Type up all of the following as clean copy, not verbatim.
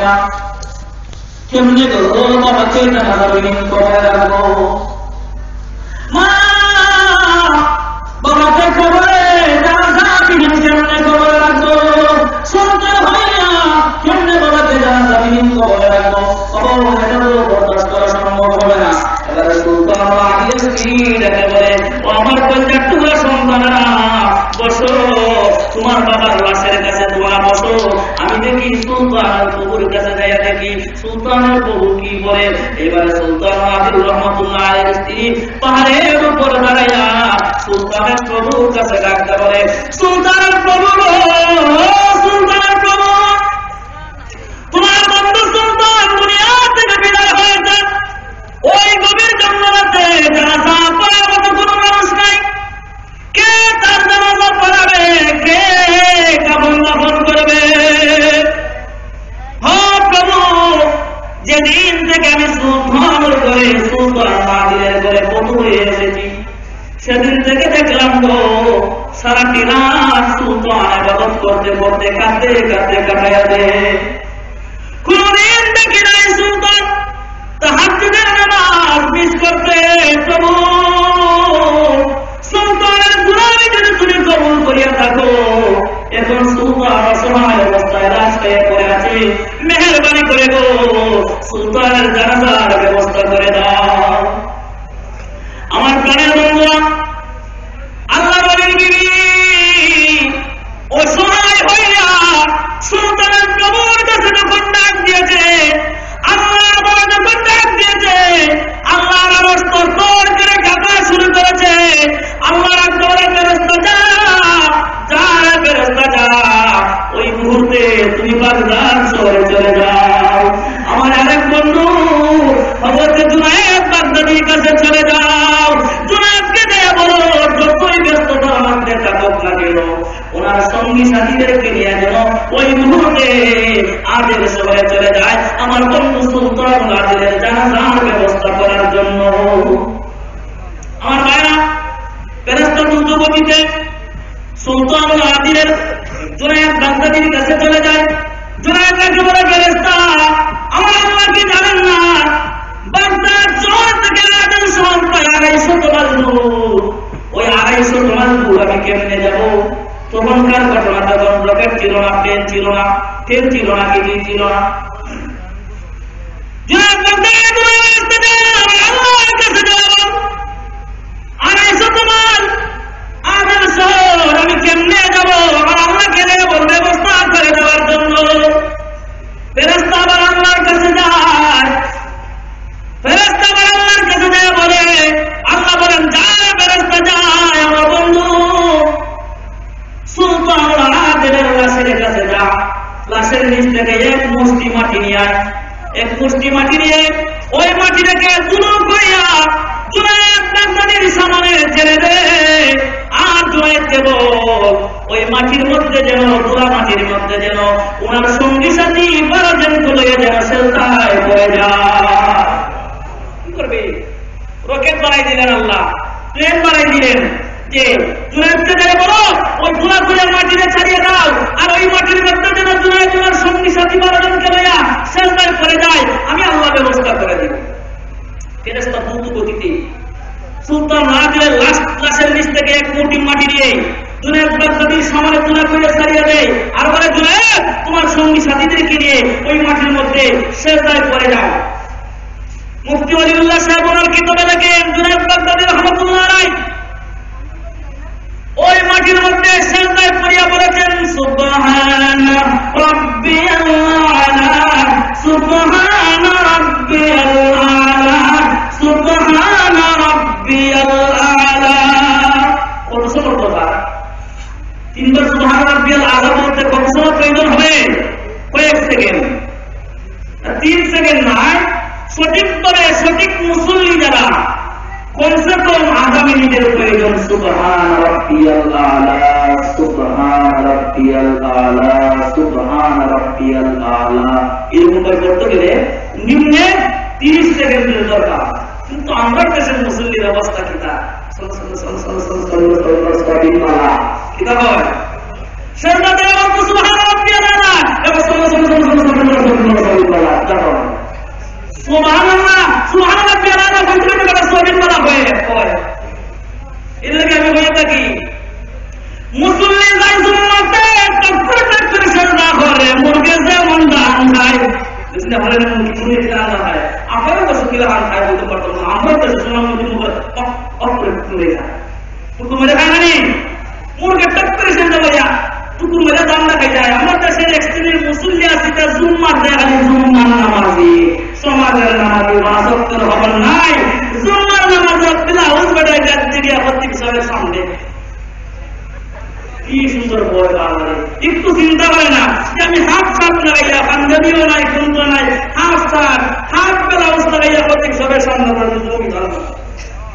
না কেমনে গো বাবাকে জানাজাবিহীন করে রাখবো মা বাবাকে খবরে জানাজাবিহীন কেমনে করে রাখবো সন্তান হয় না কেমনে বাবাকে জানাজাবিহীন করে রাখবো এটা তো বরদাস্ত করা সম্ভব হবে না এবারে সুলতান আদিলের স্ত্রী ডেকে বলে ও আমার কন্যার টুকরা সন্তানেরা বসো তোমার বাবার লাশের কাছে তোমরা বসো আমি দেখি সুলতানের প্রভুর কাছে যাইয়া দেখি সুলতানের প্রভু কি বলে এবারে সুলতান আদিল রহমতুল্লাহ আলাইহির স্ত্রী পাহাড়ের উপর দাঁড়াইয়া সুলতানের প্রভুর কাছে ডাকতে বলে সুলতানের প্রভু সুলতানের প্রভু তোমার বন্ধু সুলতান দুনিয়া থেকে বিদায় হয়েছে ওই গভীর জঙ্গলাতে জানাজা পড়ার মতো কোনো মানুষ নাই কে তার জানাজা পড়াবে কে কাফন দাফন করবে হ্যাঁ প্রভু যেদিন থেকে আমি সুলতানের ঘরে সুলতান আদিলের ঘরে বধূ হয়ে এসেছি সেদিন থেকে দেখলাম তো সারাটি রাত সুলতান ইবাদত করতে করতে কাঁদতে কাঁদতে কাটাইয়া দেয় কোনদিন দেখি নাই সুলতান তাহাজ্জুদের নামাজ মিস করতে প্রভু সুলতানের গুনাহ যদি তুমি কবুল করিয়া থাকো এখন সুলতান অসহায় অবস্থায় রাস্তায় পড়ে আছে মেহেরবানি করে গো সুলতানের জানাজার ব্যবস্থা করে দাও আমার প্রাণের বন্ধুরা আল্লাহ বলেন বিবি অসহায় হইয়া সুলতানের প্রভুর কাছে যখন ডাক দিয়েছে আল্লাহর বড় যখন ডাক দিয়েছে আল্লাহর আওয়াজ তোর করে কাঁপা শুরু করেছে আল্লাহর আকবরে ফেরেশতা যা ফেরেশতা যা ওই মুহূর্তে তুমি বাগদাদ শহরে চলে যাও আমার আরেক বন্ধু হযরত জুনায়েদ বাগদাদির কাছে চলে যাও জুনায়েদকে দিয়ে বলো যতই ব্যস্ততার মধ্যে থাকুক না কেন ওনার সঙ্গী সাথীদেরকে নিয়ে যেন ওই মুহূর্তে আদিল শহরে চলে যায় আমার বন্ধু সুলতান আদিলের জানাজার ব্যবস্থা করার জন্য আমার ভাইরা ফেরেশতা দ্রুত গতিতে সুলতান আদিলের জুনায়েদ বাগদাদির কাছে চলে যায় জুনায়েদকে বলে ফেরেশতা আমার আল্লাহ কি জানেন না বাগদাদ শহর থেকে আদিল শহর প্রায় 250 মাইল দূর ওই 250 মাইল দূর আমি কেমনে যাব তখনকার ঘটনা তখন রকেট ছিল না প্লেন ছিল না ট্রেন ছিল না কিছু ছিল না আল্লাহর কাছে যাব 250 মাইল আদিল শহর আমি কেমনে যাব আমার আল্লাহকে বলবে ব্যবস্থা করে দেওয়ার জন্য ফেরেশতা আবার আল্লাহর কাছে যায় ফেরেশতা আবার আল্লাহর কাছে যায় বলে আল্লাহ বলেন যা ফেরেশতা যায় আমার বন্ধু সুলতান আদিলের লাশের কাছে যা লাশের নিচ থেকে এক মুষ্টি মাটি নিয়ে আয় এক মুষ্টি মাটি নিয়ে ওই মাটিটাকে তুলো করিয়া জুনায়েদ বাগদাদির সামনে ছেড়ে দে আর জুনায়েদকে বল ওই মাটির মধ্যে যেন তুলা মাটির মধ্যে যেন ওনার সঙ্গী সাথী 12 জনকে লইয়া যেন সেজদায় পড়ে যায় কি করবে রকেট বানাই দিলেন আল্লাহ প্লেন বানাই দিলেন যে জুনায়েদকে দিয়ে বলো ওই তুলা তুলে মাটিতে ছাড়িয়ে দাও আর ওই মাটির মধ্যে যেন জুনায়েদ ওনার সঙ্গী সাথী 12 জনকে লইয়া সেজদায় পড়ে যায় আমি আল্লাহ ব্যবস্থা করে দিব ফেরেশতা দ্রুত গতিতে সুলতান আদিলের লাশের নিচ থেকে এক মুঠি মাটি নিয়ে জুনায়েদ বাগদাদির সামনে তুলা করে ছাড়িয়ে দেয় আর বলে জুনায়েদ তোমার সঙ্গী সাথীদেরকে নিয়ে ওই মাটির মধ্যে সেজদায় পড়ে যাও মুফতি ওয়ালিউল্লাহ সাহেব ওনার কিতাবে লেখেন জুনায়েদ বাগদাদি রহমাতুল্লাহ আলাইহি ওই মাটির মধ্যে সেজদায় পড়িয়া বলেছেন সুবহানা রাব্বিয়াল আলা সুবহানা রাব্বিয়াল আলা সুবহানা রাব্বিয়াল আলা কত সময় কথা তিনবার সুবহানা রাব্বিয়াল আলা বলতে কত সময় প্রয়োজন হবে কয়েক সেকেন্ড 3 সেকেন্ড নয় সঠিকভাবে সঠিক মুসল্লি যারা কমসে কম আধা মিনিটের প্রয়োজন সুবহান রাব্বিয়াল আলা সুবহান রাব্বিয়াল আলা সুবহান রাব্বিয়াল আলা এরকম করতে গেলে নিম্নে 30 সেকেন্ডের দরকার কিন্তু আমরা দেশের মুসল্লির অবস্থা কিতা কিতা হয় সেটা দেওয়া সুবহান রাব্বিয়াল আলা এবং সুবহানাল্লাহ সুবহানাল্লাহ পেয়ারা বলতে গেলে সবিন বলা হয় এদেরকে আমি বলে থাকি মুসলিম যাই জুম্মাতে টক্কর টক্কর সেজদা করে মুরগে যেমন ধান খায় বুঝতে পারলেন মুরগি ধান খায় আপনারা তো সুকিলা ধান খায় বলতে পারতো না আমরা তো শোনা মুরগি মুখে অপরে তুলে যায় টুকু মেরে খায় না নি মুরগে টক্কর সেজদা বইয়া টুকু মেরে দাম না খাই যায় আমরা দেশের এক শ্রেণীর মুসল্লি আছি তা জুম্মার দেখালি জুম্মার নামাজি সমাজের নামাজি বাসক্তর খবর নাই জুম্মার নামাজ তিলাওয়াত বেড়ায় যাচ্ছে গিয়া প্রত্যেক সবের সামনে কি সুন্দর বয় বাংলা একটু চিন্তা করে না যে আমি হাফ সাপ লাগাইয়া পাঞ্জাবিও নাই সুন্দর নাই হাফ সাপ হাফ ব্লাউজ লাগাইয়া প্রত্যেক সবের সামনে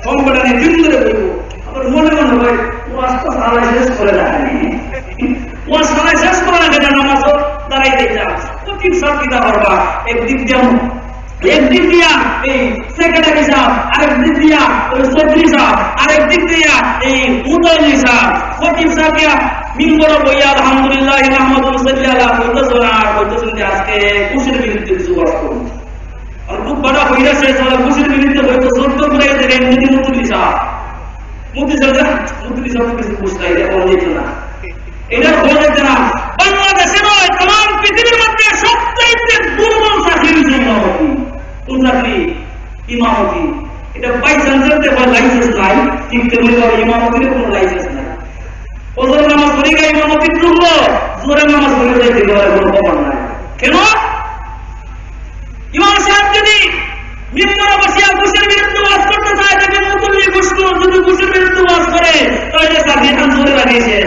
কম করে নেই দিন ধরে বলবো আবার মনে মনে হয় ও আস্তে সারাই শেষ করে দেয়নি ও সারাই শেষ করে না কেন নামাজও দাঁড়াইতে যা প্রত্যেক সব কিতা করবা একদিক দিয়া এই সেক্রেটারি সাহেব আরেক দিক দিয়া ওই চৌধুরী সাহেব আরেক দিক দিয়া এই মুতাল্লি সাহেব খতিব সাহেব মিম্বর বইয়া আলহামদুলিল্লাহ নাহমাদুহু সাল্লাল্লাহু আলাইহি ওয়াসাল্লাম বলতেছেন যে আজকে কুশির বিরুদ্ধে কিছু ওয়াজ করুন আর খুব বড় হইরা শেষ হলো কুশির বিরুদ্ধে হয়তো সত্য করে দেখেন মুতাল্লি সাহেব কিছু বুঝতে এটা বলতে না এটা বলতে না বাংলাদেশে নয় তমাম পৃথিবীর মধ্যে সবচেয়ে দুর্বল চাকরির জন্য চাকরি ইমামতি এটা বাই চান্সের লাইসেন্স নাই ঠিক তেমনি ইমামতির কোনো লাইসেন্স নাই ওজোর নামাজ পড়ে গিয়ে ইমামতি ঢুকলো জোরের নামাজ পড়ে যাইতে গেলে কোনো খবর নাই কেন ইমাম সাহেব যদি মিম্বরে বসিয়া ঘুষের বিরুদ্ধে ওয়াজ করতে চায় তাকে মুতুল্লি ঘুষ যদি ঘুষের বিরুদ্ধে ওয়াজ করে তাহলে চাকরি খান জোরে লাগিয়েছে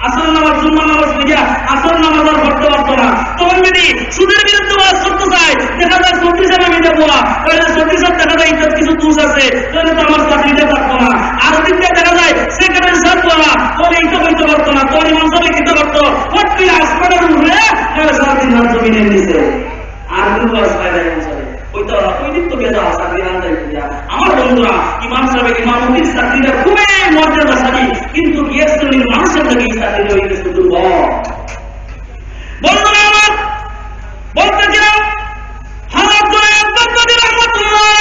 আসল নামাজ জুম্মার নামাজ পড়িয়া আসল নামাজ আর পড়তে পারতো না তখন যদি সুদের বিরুদ্ধে ওয়াজ করতে চায় দেখা যায় চৌত্রিশ হাজার মিটে বোয়া তাহলে চৌত্রিশ হাজার দেখা যায় ইজ্জত কিছু দোষ আছে তাহলে তো আমার চাকরিতে পারতো না আর দিকটা দেখা যায় সেক্রেটারি সাহেব বলা তোর এইটা বলতে পারতো না তোর ইমাম সাহেব খেতে পারতো ফটকি আসমানের উপরে সারাদিন রাত জমিনে নিছে আর কোনো ওয়াজ পায় না ইমাম সাহেব ওই দিক তো বেজা চাকরি আনতে আমার বন্ধুরা ইমাম সাহেবের ইমামতির চাকরিটা খুবই মর্যাদাশালী কিন্তু এক শ্রেণীর মানুষের থেকে এই চাকরি হয়ে গেছে দুর্বল বন্ধুরা আমার বলতেছিলাম হযরত আব্বাস রাহমাতুল্লাহ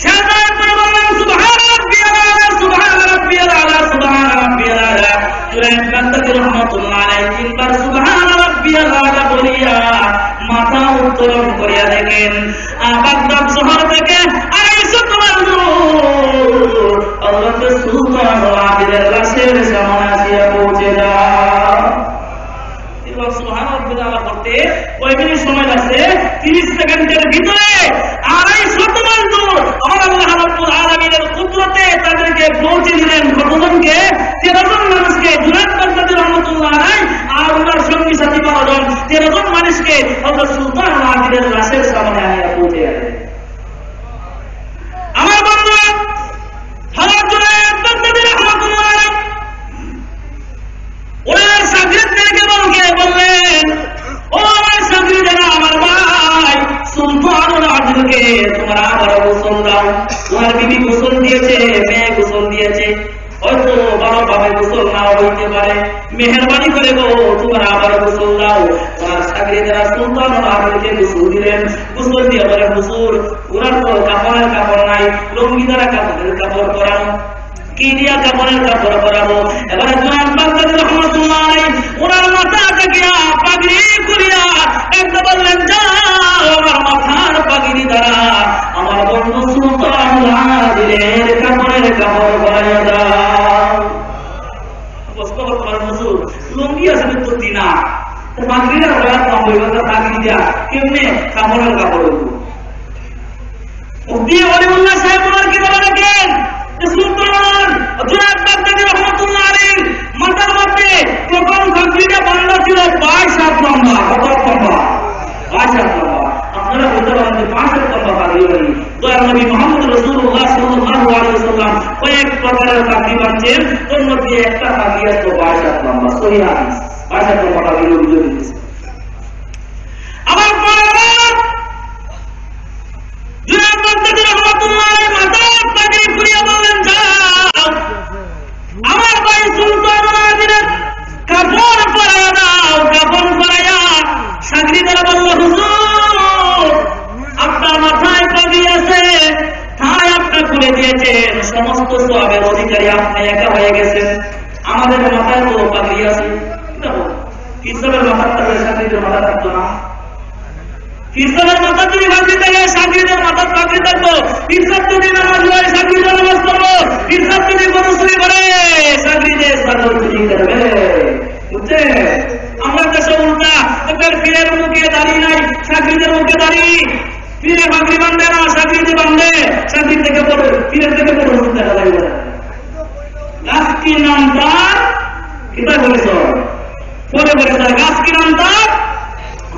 শাহাদাত করে বললেন সুবহান রাব্বিয়াল আলা সুবহান রাব্বিয়াল আলা সুবহান রাব্বিয়াল আলা আব্বাস রাহমাতুল্লাহ আলাইহি তিনবার সুবহান রাব্বিয়াল আলা বলিয়া মাথা উত্তোলন করিয়া দেখেন বাগদাদ শহর থেকে 250 মানুষ হযরত সুলতান আবিদের লাশের সামনে আসিয়া পৌঁছে যায় এবং সুবহানাল্লাহ আল্লাহ করতে ওই মিনিট সময় লাগছে 30 সেকেন্ডের ভিতরে 250 মানুষ আমার আল্লাহ রাব্বুল আলামিনের কুদরতে তাদেরকে পৌঁছে দিলেন কতজনকে 13 জন মানুষকে জুনায়েদ বাগদাদী রাহমাতুল্লাহ আলাইহি আর ওনার সঙ্গী সাথী 12 জন 13 জন মানুষকে হযরত সুলতান আবিদের লাশের সামনে আনিয়া পৌঁছে দিলেন আমার বন্ধুরা হযরত জুনায়েদ বাগদাদী রাহমাতুল্লাহ আলাইহি ওনার সাগরেদদেরকে বললেন ও আমার সাগরেদেরা আমার ভাই সুলতান আবিদকে তোমরা আবার গোসল দাও তোমার বিবি গোসল দিয়েছে মেয়ে গোসল দিয়েছে হয়তো বড় ভাবে গোসল নাও হইতে পারে মেহেরবানি করে গো তোমরা আবার গোসল দাও তোমার সাগরেদেরা সুলতান আবিদকে গোসল দিলেন গোসল দিয়ে বলে হুজুর ওনার তো কাপড় নাই লুঙ্গি দ্বারা কাপড় পরানো কি দিয়া কাপড়ের কাপড় পরাবো এবারে জুনায়েদ বাগদাদী রাহমাতুল্লাহ আলাইহি ওনার মাথা থেকে পাগড়ি করিয়া একটা বললেন যাও আমার মাথার পাগড়ি দ্বারা আমার বন্ধু সুলতান আবিদের কাপড়ের কাপড় পরাইয়া দাও কষ্ট করে হুজুর লুঙ্গি আসলে তো দিনা পাগড়িটা হওয়ার কম হইবা পাগড়ি দিয়া কেমনে কাপড়ের কাপড় হইব উদ্দি ওলিউল্লাহ সাহেব ওনার কি বলে রাখেন সুলতান জুনায়েদ বাগদাদী রাহমাতুল্লাহ আলাইহি মাথার মধ্যে প্রথম পাগড়িটা বাঁধা ছিল 22 লম্বা কত লম্বা 22 লম্বা আপনারা বলতে পারেন যে 5 লম্বা পাগড়ি বানি দয়ার নবী মুহাম্মদ রাসূলুল্লাহ সাল্লাল্লাহু আলাইহি ওয়াসাল্লাম কয়েক প্রকারের পাগড়ি বাঁধছেন তোর মধ্যে একটা পাগড়ি আছে 22 লম্বা সহিহ হাদিস 22 লম্বা পাগড়ি অভিযোগ দিয়েছে আমার জুনায়েদ বাগদাদী রাহমাতুল্লাহ আলাইহি মাথার পাগড়ি খুলিয়া বললেন যাও আমার ভাই সুলতান আবিদের কাপড় পরাইয়া দাও কাপড় পরাইয়া সাগরিদের সমস্ত সওয়াবের অধিকারী আপনি একা হয়ে গেছেন। আমাদের মাথায় তো পাগড়ি আছে, কিসবের মাথার থাকলে সাকরিদের মাথা থাকতো না। কিসবের মাথা যদি পাগড়ি থাকে সাকরিদের মাথার পাগড়ি থাকতো। কিসব যদি নামাজ হয় সাকরিদের নামাজ পড়বো, কিসব যদি গরু চুরি করে সাকরিদের ছাগল চুরি করবে। বুঝছেন? আমরা দেশে উল্টা পীরের মুখে দাঁড়িয়ে নাই, সাকরিদের মুখে দাঁড়িয়ে। পীরে পাগড়ি বান্ধে না, সাকরিতে বান্ধে। সাকরি থেকে পড়ে, পীরের থেকে পড়ে দেখা লাগবে। গাছ কি নাম তার? কিতা পরিচয়? পরে পরিচয়। গাছ কি নাম তার?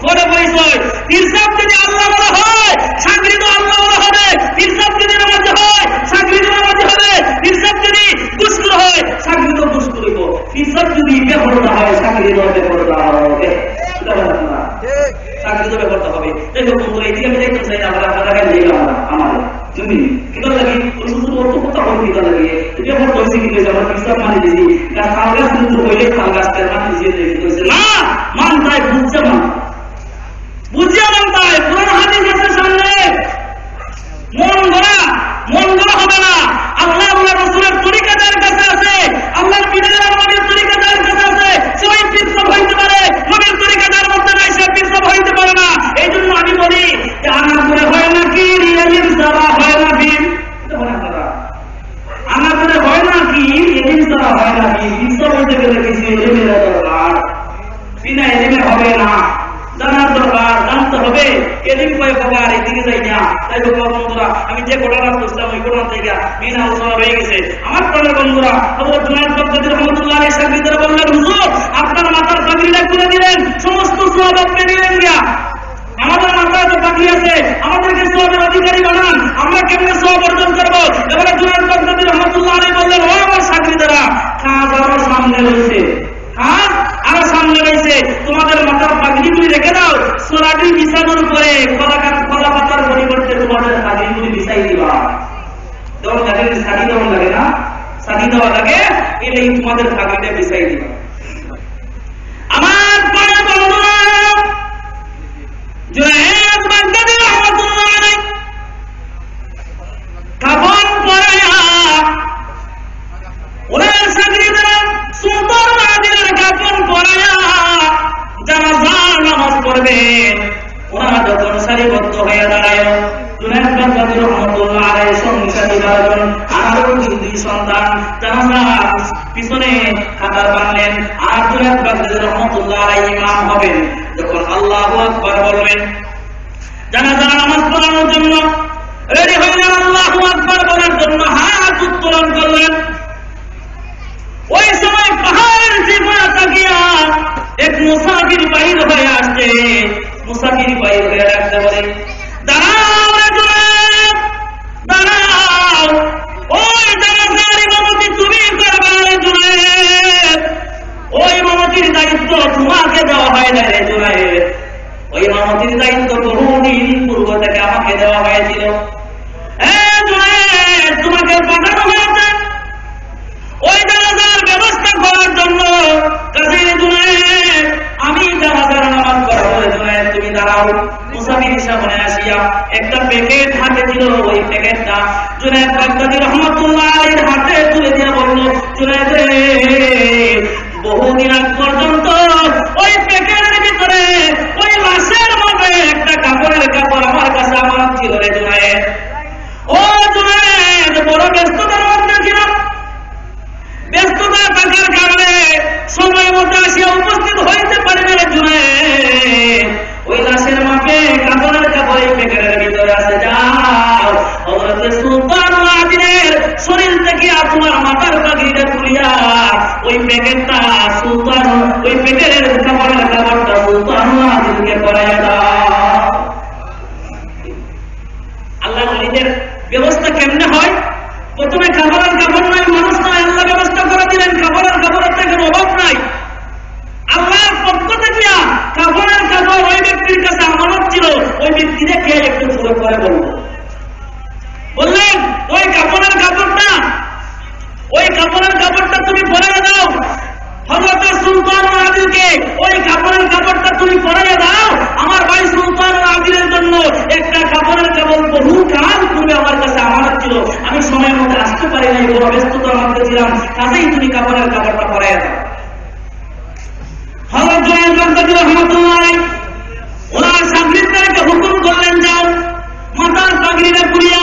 পরে পরিচয়। ইনসাফ যদি আল্লাহ বলা হয়, সাকরি তো আল্লাহ বলা হবে। ইনসাফ যদি নামাজি হয়, সাকরি তো নামাজি হবে। ইনসাফ যদি দুষ্কর হয়, সাকরি তো দুষ্কর হইব। ইনসাফ যদি বেপরোয়া হয়, সাকরি তো বেপরোয়া হবে। চাকরি তো করতে হবে। দেখো বন্ধুরা, এদিকে আমি দেখতে চাই না, আমরা টাকা দিয়ে আমার তুমি কিতা লাগে শুধু অর্থ কথা হয় কিতা লাগে এটা বড় দর্শি কি হয়েছে আমরা কিসব মানে দিছি তাল গাছ কিন্তু হইলে তাল গাছের মানে দিয়ে দিয়েছে না মান তাই বুঝছে মান তাই পুরান হাদিস আছে সামনে মন গড়া হবে না। আল্লাহ আল্লাহ রাসূলের তরিকা যার কাছে আছে, আল্লাহর পীরের নবীর তরিকা যার কাছে আছে, সেই পিছপ হইতে পারে। নবীর তরিকা যার মধ্যে নাই সে পিছপ হইতে পারে না। এই জন্য আমি বলি যে আনা করে হয় না কি রিয়ালির সারা হয় না কি আনা করে হয় না কি এদিন সারা হয় না কি পিছপ হইতে গেলে কিছু এলিমের দরকার, বিনা এলিমে হবে না। জানার দরকার, জানতে হবে। এদিন কয়েক প্রকার এদিকে যাই না। তাই বন্ধুরা, আমি যে ঘটনা বুঝলাম ওই ঘটনা থেকে মেন আলোচনা হয়ে গেছে। আমার প্রাণের বন্ধুরা, হযরত জুনায়েদ বাগদাদী রাহমাতুল্লাহ আলাইহি সাকরিদের বললেন, হুজুর আপনার মাথার পাগড়িটা খুলে দিলেন, সমস্ত সওয়াব আপনি নিলেন গিয়া। আমাদের মাথায় তো পাগড়ি আছে, আমাদেরকে সওয়াবের অধিকারী বানান, আমরা কেমনে সওয়াব অর্জন করবো? এবারে জুনায়েদ বাগদাদী রাহমাতুল্লাহ আলাইহি বললেন, ও আমার সাকরিদেরা, কাজ আরো সামনে রয়েছে। আরো সামনে রয়েছে, তোমাদের মাথার পাগড়িগুলি রেখে দাও, সোনাটি বিছানোর উপরে কলা পাতার পরিবর্তে তোমাদের পাগড়িগুলি বিছাই দিবা। দেওয়া লাগে শাড়ি দেওয়া লাগে না, শাড়ি দেওয়া লাগে, এটাই তোমাদের পাগড়িটা বিছাই দিবা। আমার প্রিয় বন্ধুরা, জুনায়েদ বাগদাদী রাহমাতুল্লাহ আলাইহি কাফন পরায়া ওনার সাগরীরা সুন্দর মাদিনের কাফন পরায়া জানাজা নামাজ পড়বেন। ওনারা যখন সারিবদ্ধ হয়ে দাঁড়ায়, জুনায়েদ বাগদাদী রাহমাতুল্লাহ আলাইহি সংসারী বারজন আরো দুই সন্তান জানাজা পিছনে কাতার বাঁধলেন। আর জুনায়েদ বাগদাদী রাহমাতুল্লাহ আলাইহি ইমাম হবেন। যখন আল্লাহু আকবার বলবেন, জানাজা নামাজ পড়ানোর জন্য রেডি হইলেন। আল্লাহু আকবার বলার জন্য হাত উত্তোলন করলেন। ওই সময় পাহাড়ের জীবনা তাকিয়া এক মুসাফির বাহির হয়ে আসছে। মুসাফির বাহির হয়ে ডাকতে বলে, দাঁড়াও রে জুনায়েদ, দাঁড়াও, ওই জানাজার ইমামতি তুমি করবে রে জুনায়েদ। ওই ইমামতির দায়িত্ব তোমাকে দেওয়া হয় না রে জুনায়েদ, ওই ইমামতির দায়িত্ব বহুদিন পূর্ব থেকে আমাকে দেওয়া হয়েছিল। জুনায়েদ, তোমাকে পাঠানো হয়েছে ওই জানাজার ব্যবস্থা করার জন্য। কাজে জুনায়েদ, আমি জানাজার নামাজ পড়াবো। জুনায়েদ তুমি দাঁড়াও। মুসাফির সামনে আসিয়া একটা প্যাকেট হাতে ছিল, ওই প্যাকেটটা জুনায়েদ বাগদাদী রাহমাতুল্লাহ আলাইহির হাতে তুলে দিয়ে বলল, জুনায়েদ রে, বহুদিন আগ পর্যন্ত ওই প্যাকেটের ভিতরে ওই লাশের মধ্যে একটা কাপড়ের কাপড় আমার কাছে আমার ছিল রে জুনায়েদ। ও জুনায়েদ, বড় ব্যস্ততার মধ্যে ছিলাম, ব্যস্ততা থাকার কারণে সময় মতো আসিয়া উপস্থিত হইতে পারি না রে জুনায়েদ। ওই লাশের মাপে কাপড়ের কাপড় এই প্যাকেটের ভিতরে আছে, যাও হযরত সুলতান আদিনের শরীর থেকে তোমার মাথার পাগড়িটা খুলিয়া ওই প্যাকেটটা সুলতান, ওই প্যাকেটের কাপড়ের কাপড়টা সুলতান আদিনকে পরাইয়া দাও। আল্লাহ ওলিদের ব্যবস্থা কেমনে হয়? প্রথমে কাপড়ের কাপড় নাই, মানুষ নয়, আল্লাহ ব্যবস্থা করে দিলেন। কাপড়ের কাপড়ের থেকে অভাব নাই। আল্লাহর পক্ষ থেকে কাপড়ের কাপড় ওই ব্যক্তির কাছে আমানত ছিল, ওই ব্যক্তিকে কে একটু ছোট করে বললেন, ওই কাপড়ের কাপড়টা তুমি পরে দাও। হযরত সুলতান আদিলকে ওই কাপড়ের কাপড়টা তুমি পরে দাও। আমার ভাই সুলতান আদিলের জন্য একটা কাপড়ের কাপড় বহু কাল পূর্বে আমার কাছে আমানত ছিল, আমি সময়ের মধ্যে আসতে পারি নাই, বড় ব্যস্ততার মধ্যে ছিলাম, কাজেই তুমি কাপড়ের কাপড়টা পরাইয়া দাও। হযরত জুনায়েদ বাগদাদী রাহমাতুল্লাহ আলাইহি ওনার সাগরিদদেরকে হুকুম করলেন, যাও মাথার পাগড়িটা খুলিয়া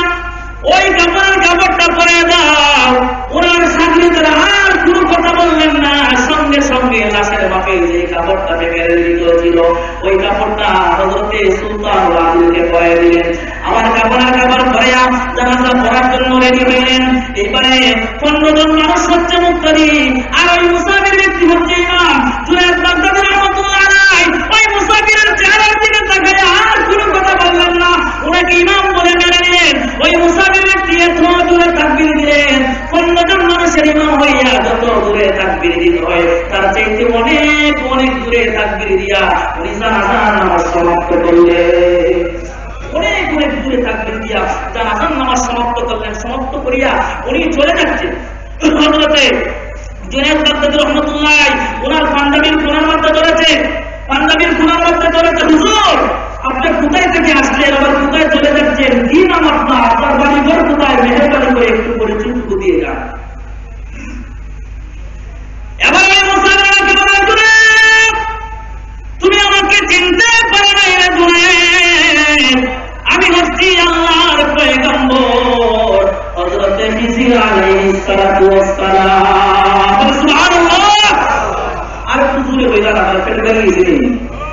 ওই কাপড়ের কাপড়টা পরাইয়া দাও। ওনার সাগরিদরা আর কোনো কথা বললেন না, সঙ্গে সঙ্গে লাশের মাপে যে কাপড়টা বের ছিল ওই কাপড়টা হযরতে সুলতান আদিলকে পরাইয়া দিলেন। আমার কাপড়ের কাপড় পরাইয়া জানাজা পড়ার জন্য রেডি হইলেন। এবারে 15 জন মানুষ হচ্ছে মুক্তাদি, আর ওই মুসাফির ব্যক্তি হচ্ছে ইমাম জুনায়েদ বাগদাদী রাহমাতুল্লাহ আলাইহি। ওই মুসাফিরের চেহারার দিকে তাকায় আর কোনো কথা বললেন না, ওনাকে ইমাম বলে মেনে নিলেন। ওই মুসাফির ব্যক্তি এত দূরে তাকবীর দিলেন, 15 জন মানুষের ইমাম হইয়া যত দূরে তাকবীর দিতে হয় তার চাইতে অনেক অনেক দূরে তাকবীর দিয়া উনি জানাজার নামাজ সমাপ্ত করলেন। অনেক অনেক দূরে তাকবীর দিয়া জানাজার নামাজ সমাপ্ত করলেন। সমাপ্ত করিয়া উনি চলে যাচ্ছেন। হযরতে জুনায়েদ বাগদাদী রাহমাতুল্লাহ আলাইহি ওনার পাঞ্জাবির কোণার মধ্যে ধরেছে, পাঞ্জাবির কোণার মধ্যে ধরেছে, হুজুর আপনি কোথায় থেকে আসলেন, আবার কোথায় চলে যাচ্ছেন, কি নাম আপনার, আপনার বাড়ি ঘর কোথায়, মেহরবানি করে একটু পরিচয় দিয়ে যান। এবার ওই মুসাফিরকে বলেন, জুনায়েদ তুমি আমাকে চিনতে পারো না রে জুনায়েদ, আমি হচ্ছি আল্লাহর পয়গম্বর হযরতে খিজির আলাইহিস সালাতু ওয়াস সালাম। সুবহানাল্লাহ। আর একটু জোরে বইলা না, পেটে বেরিয়ে গেছে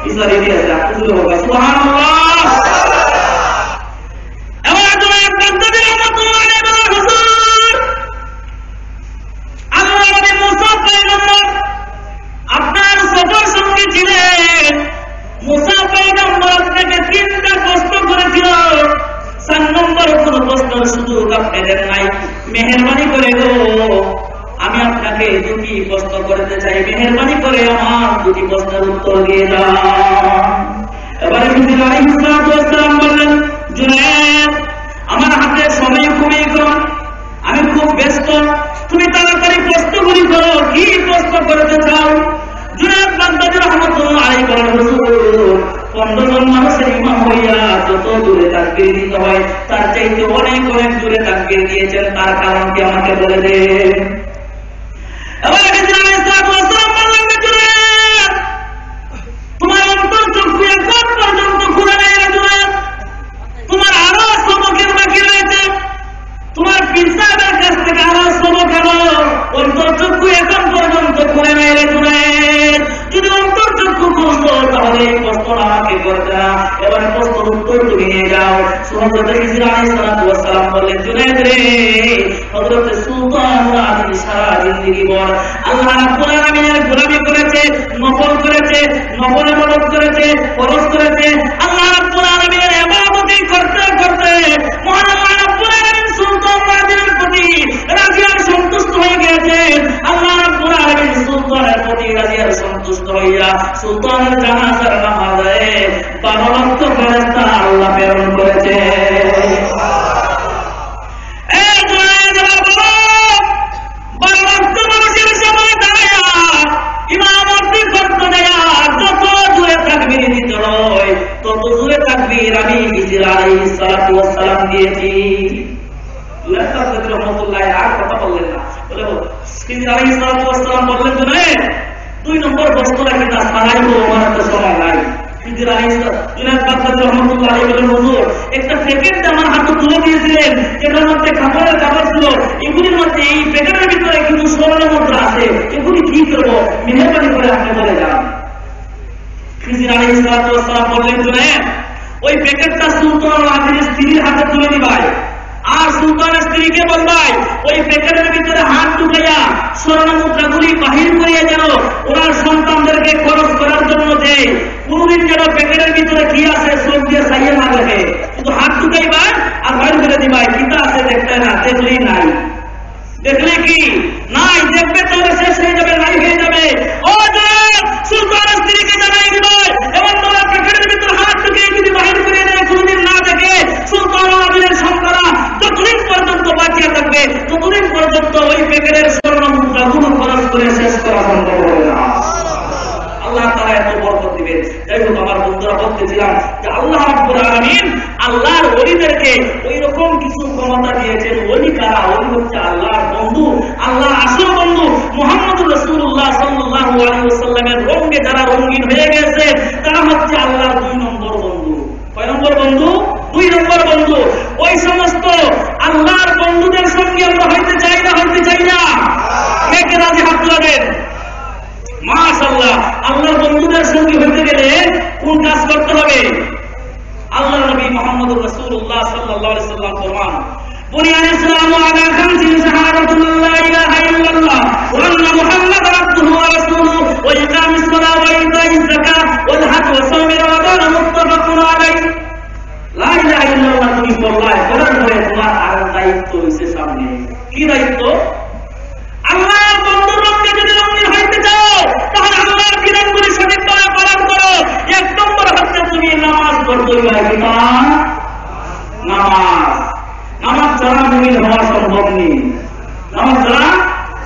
ইসলামী দিয়ে আছে, একটু জোরে বলবা সুবহানাল্লাহ। এবার জুনায়েদ বাগদাদী রাহমাতুল্লাহ আলাইহি বলেন, হুজুর আল্লাহর নবী মুসা পয়গম্বর আপনার সফর সঙ্গী ছিলেন। মুসা পয়গম্বর আপনাকে 3টা প্রশ্ন করেছিল, 4 নম্বর কোন প্রশ্নের সুযোগ আপনি দেন নাই। মেহেরবানি করে গো আমি আপনাকে 2টি প্রশ্ন করতে চাই, মেহেরবানি করে আমার 2টি প্রশ্নের উত্তর দিয়ে দাও। এবারে খিজির আলাইহিস সালাম বললেন, জুনায়েদ আমার হাতে সময় খুবই কম, আমি খুব ব্যস্ত, তুমি তাড়াতাড়ি প্রশ্নগুলি করো, কি প্রশ্ন করতে চাও? জুনায়েদ বাগদাদী রাহমাতুল্লাহ আলাইহি বলেন, হুজুর 15 জন মানুষের ইমাম হইয়া যত দূরে তাকবীর দিতে হয় তার চাইতে অনেক অনেক দূরে তাকবীর দিয়েছেন, তার কারণ কি আমাকে বলে দেন। এবার খিজির আলাইহিস সালাম বললেন, জুনায়েদ তোমার অন্তর চক্ষু এখন পর্যন্ত খুলে নাই রে জুনায়েদ, তোমার আরো সবকের বাকি রয়েছে, তোমার পীর সাহেবের কাছ থেকে আরো সবক আনো, অন্তর চক্ষু এখন পর্যন্ত খুলে নাই রে জুনায়েদ। যদি অন্তর চক্ষু খুলতো তাহলে এই প্রশ্ন আমাকে করতে না, এবার প্রশ্নের উত্তর তুমি নিয়ে যাও। হযরত খিজির আলাইহিস সালাম বললেন, জুনায়েদ রে হযরত সুলতান আদিল সারা জিন্দেগি ভর আল্লাহ রাব্বুল আলামিনের গোলামি করেছে, নফল করেছে, নফল ইবাদত করেছে, ফরজ করেছে। আল্লাহ রাব্বুল আলামিনের ইবাদতই করতে করতে মহান আল্লাহ রাব্বুল আলামিন সুলতান আদিলের প্রতি রাজি আর সন্তুষ্ট হয়ে গিয়েছেন। আল্লাহ রাব্বুল আলামিন সুলতানের প্রতি রাজি আর সন্তুষ্ট হইয়া সুলতানের জানাজার নামাজে 12 লক্ষ ফেরেশতা আল্লাহ প্রেরণ করেছে। এই জুনায়েদ বাবা 12 লক্ষ মানুষের সামনে দাঁড়ায়া ইমামতি করতে দেয়া যত দূরে তাকবীর দিতে হয় তত দূরে তাকবীর আমি খিজির আলাইহিস সালাতু ওয়াস সালাম দিয়েছি। জুনায়েদ বাগদাদী রাহমাতুল্লাহ আর কথা বললেন না, বলে খিজির আলাইহিস সালাতু ওয়াস সালাম বললেন, জুনায়েদ 2 নম্বর প্রশ্নটা কিন্তু সারাই তো আমার তো সময় নাই। খিজির আলাইহিস জুনায়েদ বাগদাদী রাহমাতুল্লাহ আলাইহি বলেন, হুজুর একটা প্যাকেট আমার হাতে তুলে দিয়েছিলেন, যেটার মধ্যে কাপড়ের কাপড় ছিল, এগুলির মধ্যে এই প্যাকেটের ভিতরে কিছু স্বর্ণ মুদ্রা আছে, এগুলি কি করবো, মেহেরবানি করে আপনি বলে যান। খিজির আলাইহিস সালাম বললেন, জুনায়েদ ওই প্যাকেটটা সুলতান আদিলের স্ত্রীর হাতে তুলে দিবাই, আর সুলতানের স্ত্রীকে বলবাই ওই প্যাকেটের ভিতরে হাত ঢুকাইয়া স্বর্ণ মুদ্রাগুলি বাহির করিয়া যেন ওনার সন্তানদেরকে খরচ করার জন্য দেয়, কোনদিন যেন প্যাকেটের ভিতরে কি আছে চোখ দিয়ে চাইয়ে না দেখে, শুধু হাত ঢুকাইবাই আর বাহির করে দিবাই, কিতা আছে দেখতে না, দেখলেই নাই, দেখলে কি নাই, দেখবে তাহলে শেষ হয়ে যাবে, নাই হয়ে যাবে। ও সুলতানের স্ত্রীকে জানাই দিবাই এবং তোমার প্যাকেটের ভিতরে হাত ঢুকিয়ে যদি বাহির করে দেয়, কোনদিন না দেখে, সুলতান আদিলের সন্তানরা যতদিন পর্যন্ত বাঁচিয়ে থাকবে ততদিন পর্যন্ত ওই প্যাকেটের স্বর্ণ মুদ্রাগুলো খরচ করে শেষ করা সম্ভব হবে না। আল্লাহ তাআলা এত বরকত দিবেন। যাই হোক আমার বন্ধুরা বলতেছিলাম যে আল্লাহ রাব্বুল আলামিন আল্লাহর ওলিদেরকে ওই রকম কিছু ক্ষমতা দিয়েছেন। ওলি কারা? ওলি হচ্ছে আল্লাহর বন্ধু, আল্লাহর আসল বন্ধু মুহাম্মদুর রাসূলুল্লাহ সাল্লাল্লাহু আলাইহি ওয়াসাল্লামের রঙে যারা রঙিন হয়ে গেছে তারা হচ্ছে আল্লাহর 2 নম্বর বন্ধু। কয় নম্বর বন্ধু? 2 নম্বর বন্ধু। ওই সমস্ত আল্লাহর বন্ধুদের সঙ্গে আমরা হইতে চাই না? হইতে চাই না? কে কে রাজি হাত তুলবেন? মাশাআল্লাহ। আল্লাহর বন্ধুদের সঙ্গে হইতে গেলে কোন কাজ করতে হবে? আল্লাহ নবী মুহাম্মদুর রাসূলুল্লাহ সাল্লাল্লাহু আলাইহি ওয়াসাল্লাম ফরমান বুনিয়াল ইসলামু আলা খামসিন শাহাদাতু লা ইলাহা ইল্লাল্লাহ ওয়া আন্না মুহাম্মাদার আবদুহু ওয়া রাসূলুহু ওয়া ইকামিস সালাতি ওয়া ইতাইজ যাকাত ওয়াল হজ ওয়া সাওমি রমাদান মুত্তাফাকুন আলাইহি। লা ইলাহা ইল্লাল্লাহ তুমি বললা, করার পরে তোমার আর দায়িত্ব হইছে সামনে। কি দায়িত্ব? আল্লাহর বন্ধুর রঙে যদি রঙিন হইতে চাও তাহলে আল্লাহর বিধানগুলি সঠিকভাবে পালন করো। 1 নম্বর হচ্ছে তুমি নামাজ পড়তে হবে। নামাজ ছাড়া মুমিন হওয়া সম্ভব নেই। নামাজ ছাড়া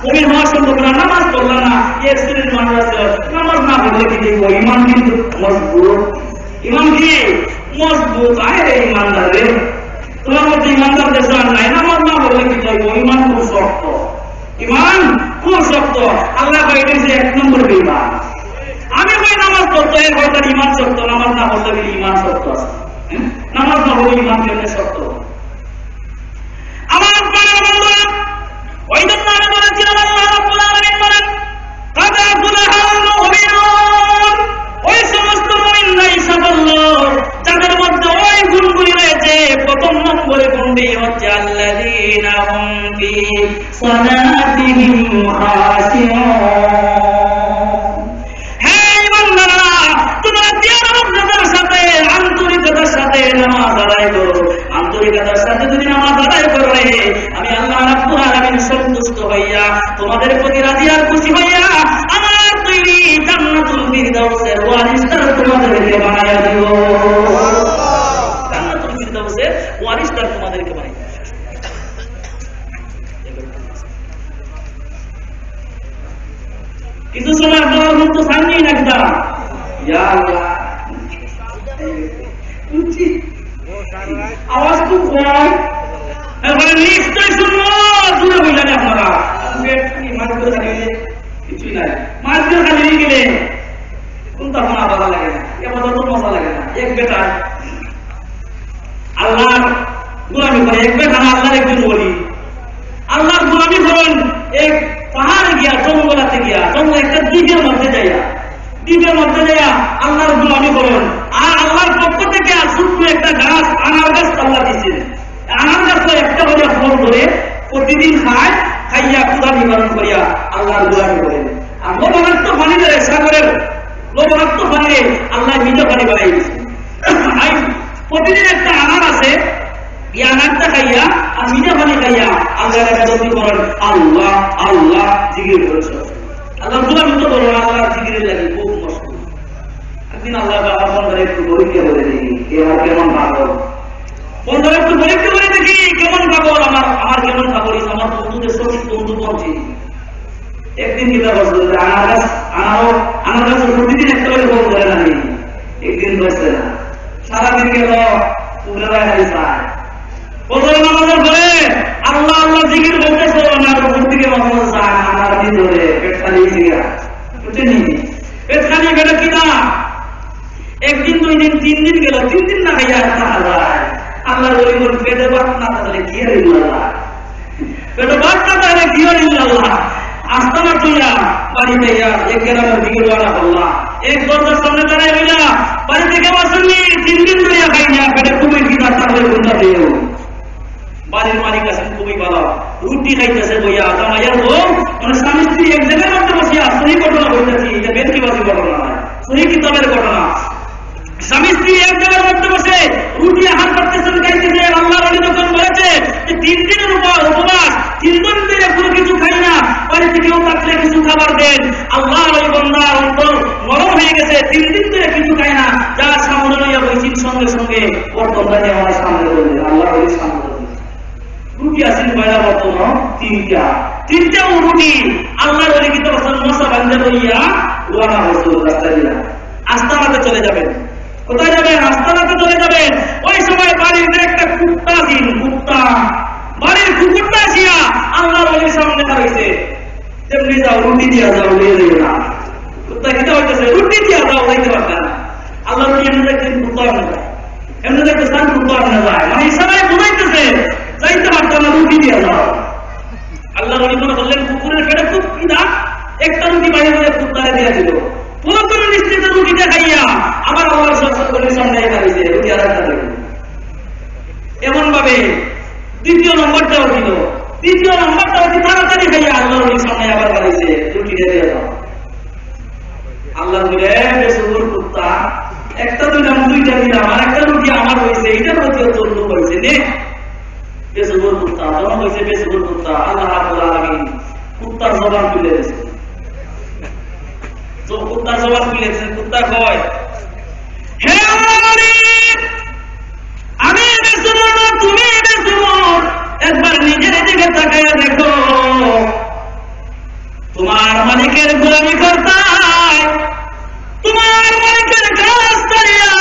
মুমিন হওয়া সম্ভব না। নামাজ পড়লা না, এক শ্রেণীর মানুষ আছে নামাজ না পড়লে কি দেখবো ইমান কিন্তু মজবুত। ইমান কি মজবুত? আরে ইমানদার রে, তোমার মধ্যে ইমানদার দেশ নাই। নামাজ না পড়লে কি দেখবো ইমান খুব শক্ত। ইমান খুব শক্ত। আল্লাহ কইতেছে 1 নম্বর বেঈমান। আমি কই নামাজ পড়তে হয় তার ইমান শক্ত, নামাজ না পড়তে গেলে ইমান শক্ত আছে। নামাজ না পড়লে ইমান কেমনে শক্ত? আমার প্রিয় বন্ধুরা, ওই জন্য আমি বলেছিলাম আল্লাহ রাব্বুল আলামিন বলেন কাদ আফলাহাল মুমিনুন। ওই সমস্ত মুমিনরাই সাফল্য যাদের মধ্যে ওই গুণগুলি রয়েছে। 1 নম্বরে গুণটি হচ্ছে আল্লাযীনা হুম ফি সালাতিহিম খাশিউন। হে ইমানদাররা, তোমরা তিয়ামতের সাথে আন্তরিকতার সাথে নামাজ আদায় করো। আন্তরিকতার সাথে যদি নামাজ আদায় করো, আমি আল্লাহ রাব্বুল আলামিন সন্তুষ্ট হইয়া তোমাদের প্রতি রাজি আর খুশি হইয়া আমার তৈরি জান্নাতুল ফিরদাউসের ওয়ারিসদার তোমাদেরকে বানায়া দিব। জান্নাতুল ফিরদাউসের ওয়ারিসদার তোমাদেরকে বানায়া দিব। কিন্তু সময় আপনারা তো সামনে নাকি তারা ইয়া আল্লাহ আওয়াজ খুব কম। এবারে নিশ্চয় শুনবো দূরে হইলেন আপনারা। কিছুই নাই, মাছ দিয়ে খালি গেলে কোনটা আপনার ভালো লাগে না, এবার তো মজা লাগে না। এক বেটা আল্লাহর গোলামি করে, এক বেটা আল্লাহর একজন বলি আল্লাহর গোলামি করেন। এক পাহাড়ে গিয়া জঙ্গলাতে গিয়া জঙ্গল একটা দ্বীপের মধ্যে যাইয়া আল্লাহর গোলামি করেন। আর আল্লাহর পক্ষ থেকে ছোট্ট একটা গাছ, আনার গাছ আল্লাহ দিচ্ছেন। আনার গাছ একটা হলে ফল ধরে প্রতিদিন খায়, খাইয়া ক্ষুধা নিবারণ করিয়া আল্লাহর গোলামি করেন। আর লবণাক্ত পানি দেয় সাগরের লবণাক্ত পানি আল্লাহ মিঠা পানি বানাই দিচ্ছে। প্রতিদিন একটা আনার আছে, এই আনারটা খাইয়া আর মিঠা পানি খাইয়া আল্লাহ একাদশী করেন। আল্লাহ আল্লাহ জিকির করেছে। আল্লাহ গোলামি তো বলেন আল্লাহ জিকিরের লাগে খুব মস্ত। একদিন আল্লাহ বাবা বন্ধুরা একটু পরীক্ষা করে দেখি এবার কেমন পাগল। বন্ধুরা একটু পরীক্ষা করে দেখি কেমন পাগল। আমার কেমন পাগল? আমার বন্ধুদের সঠিক বন্ধু বলছি। একদিন কিতা বলছে আনার গাছ প্রতিদিন একটা করে ফল ধরে না, একদিন বসছে না, সারাদিন গেল পুনরায় হারি চায়। বছর নামাজের পরে আল্লাহ আল্লাহ জিকির বলতেছে না, উপর দিকে মাথা চায় আমার ভিতরে পেট খালি জিগা বুঝছেন, পেট খালি গেল কিনা। একদিন 2 দিন 3 দিন গেল, 3 দিন না খাইয়া আল্লাহ বলি পেটে ভাত না থাকলে কি আর ইল্লাল্লাহ, পেটে ভাত না থাকলে কি আর ইল্লাল্লাহ। আস্তানা চইয়া বাড়িতে এক গ্রামের দিকে রওনা করলাম। এক দরজার সামনে দাঁড়াই হইলা বাড়ি থেকে আসেননি, 3 দিন ধরে খাই না, পেটে খুবই খিদা থাকলে কোনটা দিও। বাড়ির মালিক আছেন খুবই ভালো, রুটি খাইতেছে বইয়া জামাইয়ার বউ মানে স্বামী স্ত্রী এক জায়গায় মধ্যে বসিয়া সহি ঘটনা হইতেছি। এটা বেদকিবাসী ঘটনা নয়, সহি কিতাবের ঘটনা। স্বামী স্ত্রী এক জায়গার মধ্যে বসে রুটি আহার করতেছেন, খাইতেছে। আল্লাহ নবী যখন বলেছে যে 3 দিনের উপবাস, 3 দিন ধরে কোনো কিছু খাই না, বাড়িতে কেউ থাকলে কিছু খাবার দেন। আল্লাহ ওই বান্দার অন্তর নরম হয়ে গেছে, 3 দিন ধরে কিছু খায় না। যার সামনে লইয়া বইছিন সঙ্গে সঙ্গে বর্তমানে আমার সামনে বললেন আল্লাহ ওই সামনে রুটি আসেন বাইরা বর্তমান 3টা রুটি আল্লাহ বলে কিন্তু মশা বান্ধে লইয়া রোয়ানা হয়েছিল রাস্তা দিয়া। আস্তানাতে চলে যাবেন। কোথায় যাবেন? আস্তানাতে চলে যাবেন। ওই সময় বাড়িতে একটা কুত্তা দিন, কুত্তা বাড়ির কুকুরটা আসিয়া আল্লাহর ওলির সামনে দাঁড়াইছে। তেমনি যাও, রুটি দিয়া যাও, নিয়ে যাবে না। কুত্তা খেতে হইতেছে, রুটি দিয়া যাও, যাইতে পারবে না। আল্লাহর ওলি এমনি দেখতেন কুত্তা আনে যায়, এমনি দেখতেছেন কুত্তা আনে যায়, মানে সবাই বুঝাইতেছে যাইতে পারতো না, রুটি দিয়া যাও। আল্লাহর ওলি মনে করলেন কুকুরের পেটে খুব খিদা, একটা রুটি বাইরে করে কুত্তারে দিয়ে দিল। পুরোপুরি নিশ্চিত রুটিটা খাইয়া আবার আল্লাহর ওলির সামনে দাঁড়িয়েছে, রুটি আর একটা দেবে। এমন ভাবে দ্বিতীয় নম্বরটাও দিল, তৃতীয় নম্বরটাও তাড়াতাড়ি খাইয়া আল্লাহর ওলির সামনে আবার দাঁড়িয়েছে, রুটিটা দিয়ে দাও। আল্লাহ বলে বেসুর কুত্তা, একটা দিলাম, দুইটা দিলাম, আর একটা রুটি আমার হয়েছে, এটার মধ্যে তোর লোক হয়েছে নে। বেসুর কুত্তা তখন হয়েছে বেসুর কুত্তা। আল্লাহ রাব্বুল আলামিন কুত্তার জবান খুলে দিয়েছে। তো কুত্তার জবান খুলে দিয়েছে, কুত্তা কয়, হে আমি বেসুর না, তুমি বেসুর, একবার নিজের দিকে তাকাইয়া দেখো, তোমার মালিকের গোলামি করতায়, তোমার মালিকের কাজ ছাড়িয়া,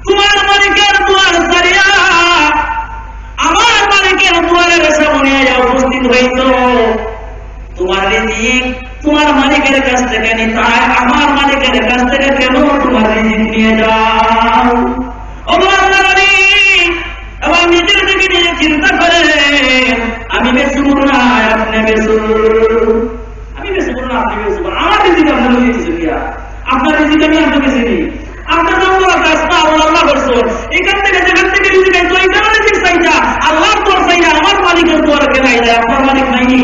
তোমার মালিকের দুয়ার ছাড়িয়া আমার মালিকের দুয়ারের সামনে উপস্থিত হইত, তোমার রিজিক তোমার মালিকের কাছ থেকে নিতায়, আমার মালিকের কাছ থেকে কেন তোমার রিজিক নিয়ে যাও? এবার নিজের দিকে নিজে চিন্তা করে, আমি বেসুর না, আপনি বেসুর, আমি বেসুর না, আপনি বেসুর, আমার রিজিক আপনার দিয়েছে কিয়া? আপনার রিজিক আমি আপনাকে চিনি, আপনার নম্বর কাজটা আল্লাহ করছো, এখান থেকে যেখান থেকে রিজিক আইতো, এইখানে রিজিক চাইতা, আল্লাহর তোর চাইয়া আমার মালিকের তোর কেনাই যায়, আপনার মালিক নাইনি,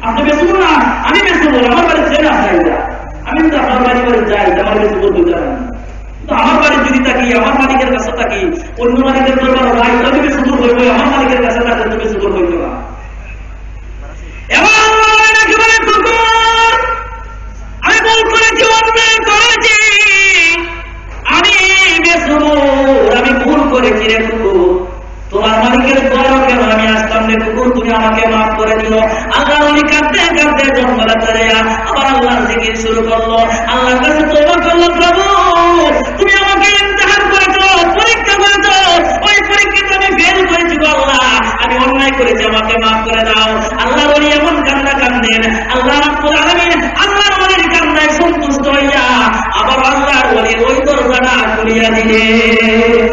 আপনি বেসুর না, আমি বেসুর, আমার বাড়ি ছেড়ে আপনাই যা, আমি তো আপনার বাড়ি করে যাই, আমার বেসুর বলতে জানেন, তো আমার বাড়ি যদি থাকি, আমার মালিকের কাছে থাকি, অন্য মালিকের দরবার ভাই তবে বেসুর হইব, আমার মালিকের কাছে থাকলে তো বেসুর হইত না। এবার একেবারে কুকুর, আমি বল করেছি, অন্যায় করেছি, আমি বেসুর, আমি ভুল করেছি রে কুকুর, তোমার মালিকের দরবার কেন আমি আসতাম রে কুকুর, তুমি আমাকে মাফ করে দিল। আল্লাহ উনি কাঁদতে কাঁদতে জঙ্গলে চলে আবার আল্লাহর জিকির শুরু করলো, আল্লাহর কাছে তওবা করলো, প্রভু তুমি আমাকে ইমতিহান করেছো, পরীক্ষা করেছো, ওই পরীক্ষাতে আমি ফেল করেছি গো আল্লাহ, আমি অন্যায় করেছি, আমাকে মাফ করে দাও। আল্লাহ বলি এমন কান্না কান্দেন, আল্লাহ রাব্বুল আলামিন আল্লাহর ওলির কান্নায় সন্তুষ্ট হইয়া আবার আল্লাহর ওলির ওই দরজাটা খুলিয়া দিলেন,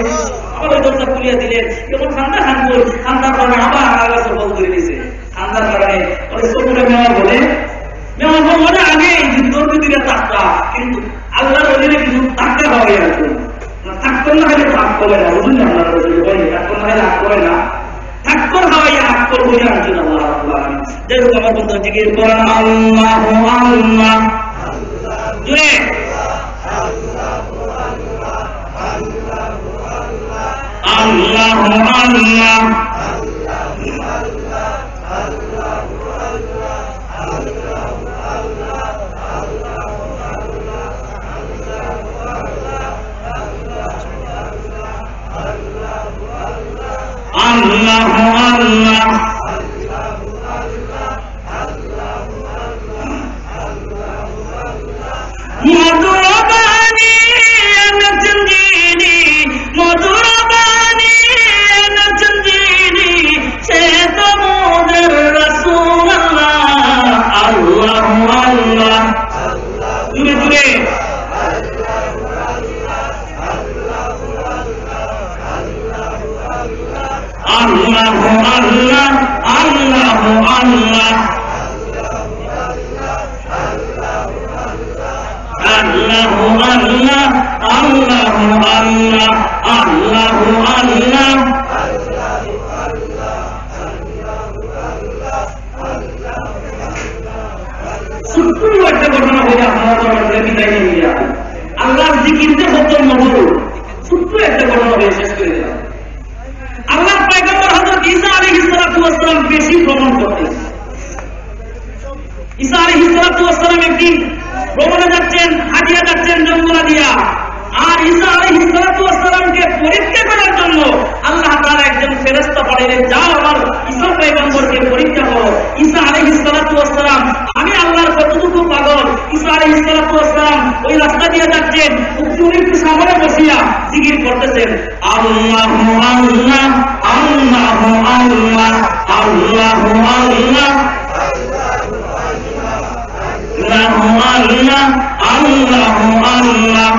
আবার ওই দরজা খুলিয়া দিলেন। এমন ঠান্ডা ঠান্ডা ঠান্ডার কারণে আবার আগে সফল করে দিয়েছে, ঠান্ডার কারণে ওই চোখে মেওয়া বলে, মেওয়া বলে আগে যুদ্ধর দিকে তাকতা, কিন্তু আল্লাহর ওলিরে কিন্তু তাকতে হবে আসতো, থাকতেন না হলে তাক করে না, বুঝুন না, আল্লাহর ওলি বলে থাকতেন না হলে আগ করে না, থাকতর হয় আগ করে বলে আসছেন আল্লাহ রাব্বুল আলামিন। যেরকম আমার বন্ধু জিকির করেন আল্লাহু আল্লাহ, জুড়ে আল্লাহু আল্লাহ, আল্লাহু আল্লাহ, মধুর বাণী এনেছেন যিনি, মধুর বাণী এনেছেন যিনি, সে তো মোদের রাসূলুল্লাহ, আল্লাহু আল্লাহ, দূরে দূরে আল্লাহু আল্লাহ, আল্লাহু আল্লাহ, আল্লাহু আল্লাহ, আল্লাহু আল্লাহ, আল্লাহু আল্লাহ। ছোট্ট একটা ঘটনা বলে আপনারা বিদায় নিয়ে যান, আল্লাহর জিকিরতে কত মধুর, ছোট্ট একটা ঘটনা বলে শেষ করে দিলাম। আল্লাহর পয়গম্বর হযরত ঈসা আলাইহিস সালাতু ওয়াস সালাম বেশি ভ্রমণ করতেন। ঈসা আলাইহিস সালাতু ওয়াস সালাম একদিন ভ্রমণে যাচ্ছেন, হাজিয়া যাচ্ছেন জঙ্গলা দিয়া, আর ঈসা আলাইহিস সালাতু ওয়াস সালামকে পরীক্ষা করার জন্য আল্লাহ তাআলা একজন ফেরেশতা পাঠালেন, যাও আমার ঈসা পয়গম্বরকে পরীক্ষা করো। ঈসা আলাইহিস সালাতু ওয়াস সালাম, আমি আল্লাহর কতটুকু পাগল, ঈসা আলাইহিস সালাতু ওয়াস সালাম ওই রাস্তা দিয়ে যাচ্ছেন, বসিয়া জিকির করতেছেন আল্লাহু আল্লাহ আল্লাহু আল্লাহ আল্লাহু আল্লাহ আল্লাহু আল্লাহ আল্লাহু আল্লাহ।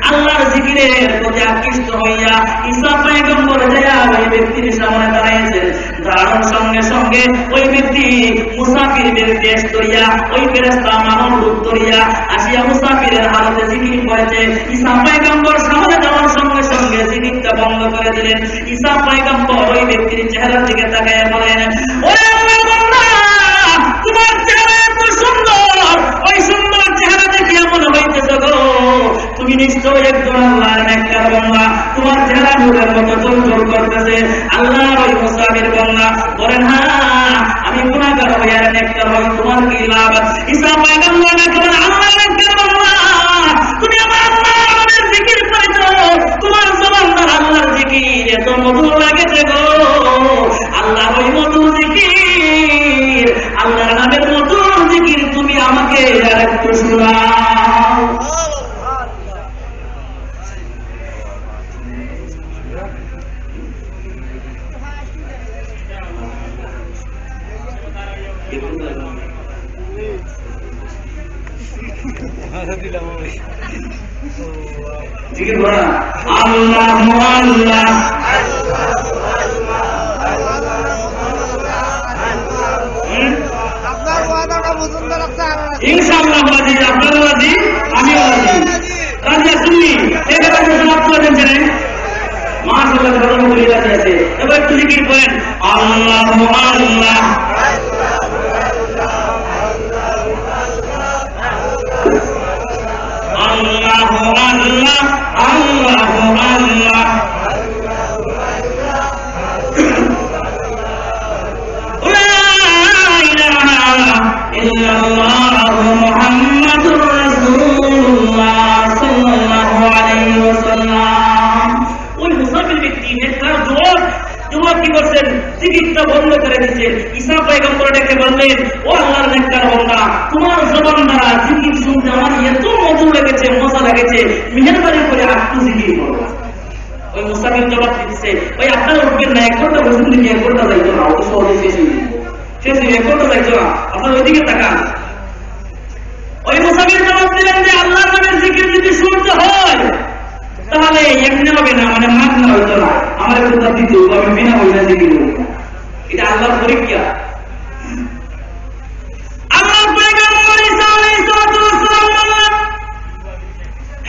আল্লাহর জিকিরের প্রতি আকৃষ্ট হইয়া ঈসা পয়গম্বর যায়া ওই ব্যক্তির সামনে দাঁড়াইছেন। দাঁড়ানোর সঙ্গে সঙ্গে ওই ব্যক্তি মুসাফিরদের দেশ ধরিয়া ওই ফেরেশতা মানব রূপ ধরিয়া আসিয়া মুসাফিরের হালতে জিকির করেছে। ঈসা পয়গম্বর সামনে যাওয়ার সঙ্গে সঙ্গে জিকিরটা বন্ধ করে দিলেন। ঈসা পয়গম্বর ওই ব্যক্তির চেহারার দিকে তাকায় বলেন, ওরে আল্লাহর বান্দা, তোমার চেহারা এত সুন্দর, ওই সুন্দর চেহারা দেখিয়া মনে হইতেছে গো তুমি নিশ্চয় একজন আল্লাহর নেককার বান্দা, তোমার চেহারা নূরের মতো জ্বলজ্বল করতেছে। আল্লাহর ওই মুসাফির বান্দা বলেন, হ্যাঁ আমি গুনাহগার হইয়া নেককার হই, তোমার কি লাভ? ঈসা পয়গম্বর বলেন, আল্লাহর নেককার বান্দা, তুমি আমার আল্লাহর নামের জিকির করেছো, তোমার জবান দ্বারা আল্লাহর জিকির এত মধুর লাগেছে গো। আল্লাহর ওই মধুর জিকির, আল্লাহর নামের মধুর জিকির তুমি আমাকে আরেকটু শোনাও। জিকির করা আল্লাহু আল্লাহ ইনশাআল্লাহ রাজি, আপনারা রাজি, আমিও রাজি। রাজি শুনলি এবারে সমাপ্ত করেন ছেলে মাশাআল্লাহ, ভালো করে রাজি আছে। এবার একটু জিকির করেন আল্লাহু আল্লাহ আল্লাহু আল্লাহ আল্লাহু আল্লাহ। ওই মুসাফির ব্যক্তি নেককার যুবক কি করছেন, জিকিরটা বন্ধ করে দিচ্ছেন। ঈসা পয়গম্বর ডেকে বললেন, ও আল্লাহর নেককার বান্দা, তোমার জবান দ্বারা জিকির শুনতে আমার এত মধুর লেগেছে, মজা লেগেছে, মেহেরবানি করে একটু জিকির করো। ওই মুসাফির জবাব দিচ্ছে, ওই আপনারা উঠবেন না, 1 ঘন্টা বসুন দিকে 1 ঘন্টা যাইতো না, অত সহজে শেষ হয়ে 1 ঘন্টা যাইতো না, আপনার ওইদিকে তাকান। ওই মুসাফির জবাব দিলেন যে আল্লাহর নামের জিকির যদি শুনতে হয় তাহলে এমনি হবে না, মানে মাছ না হইতো না, আমার একটু দিতে হবে, আমি বিনা পয়সা জিকির করি না। এটা আল্লাহর পরীক্ষা। আল্লাহর পয়গম্বর ঈসা আলাইহিস সালাম বললেন,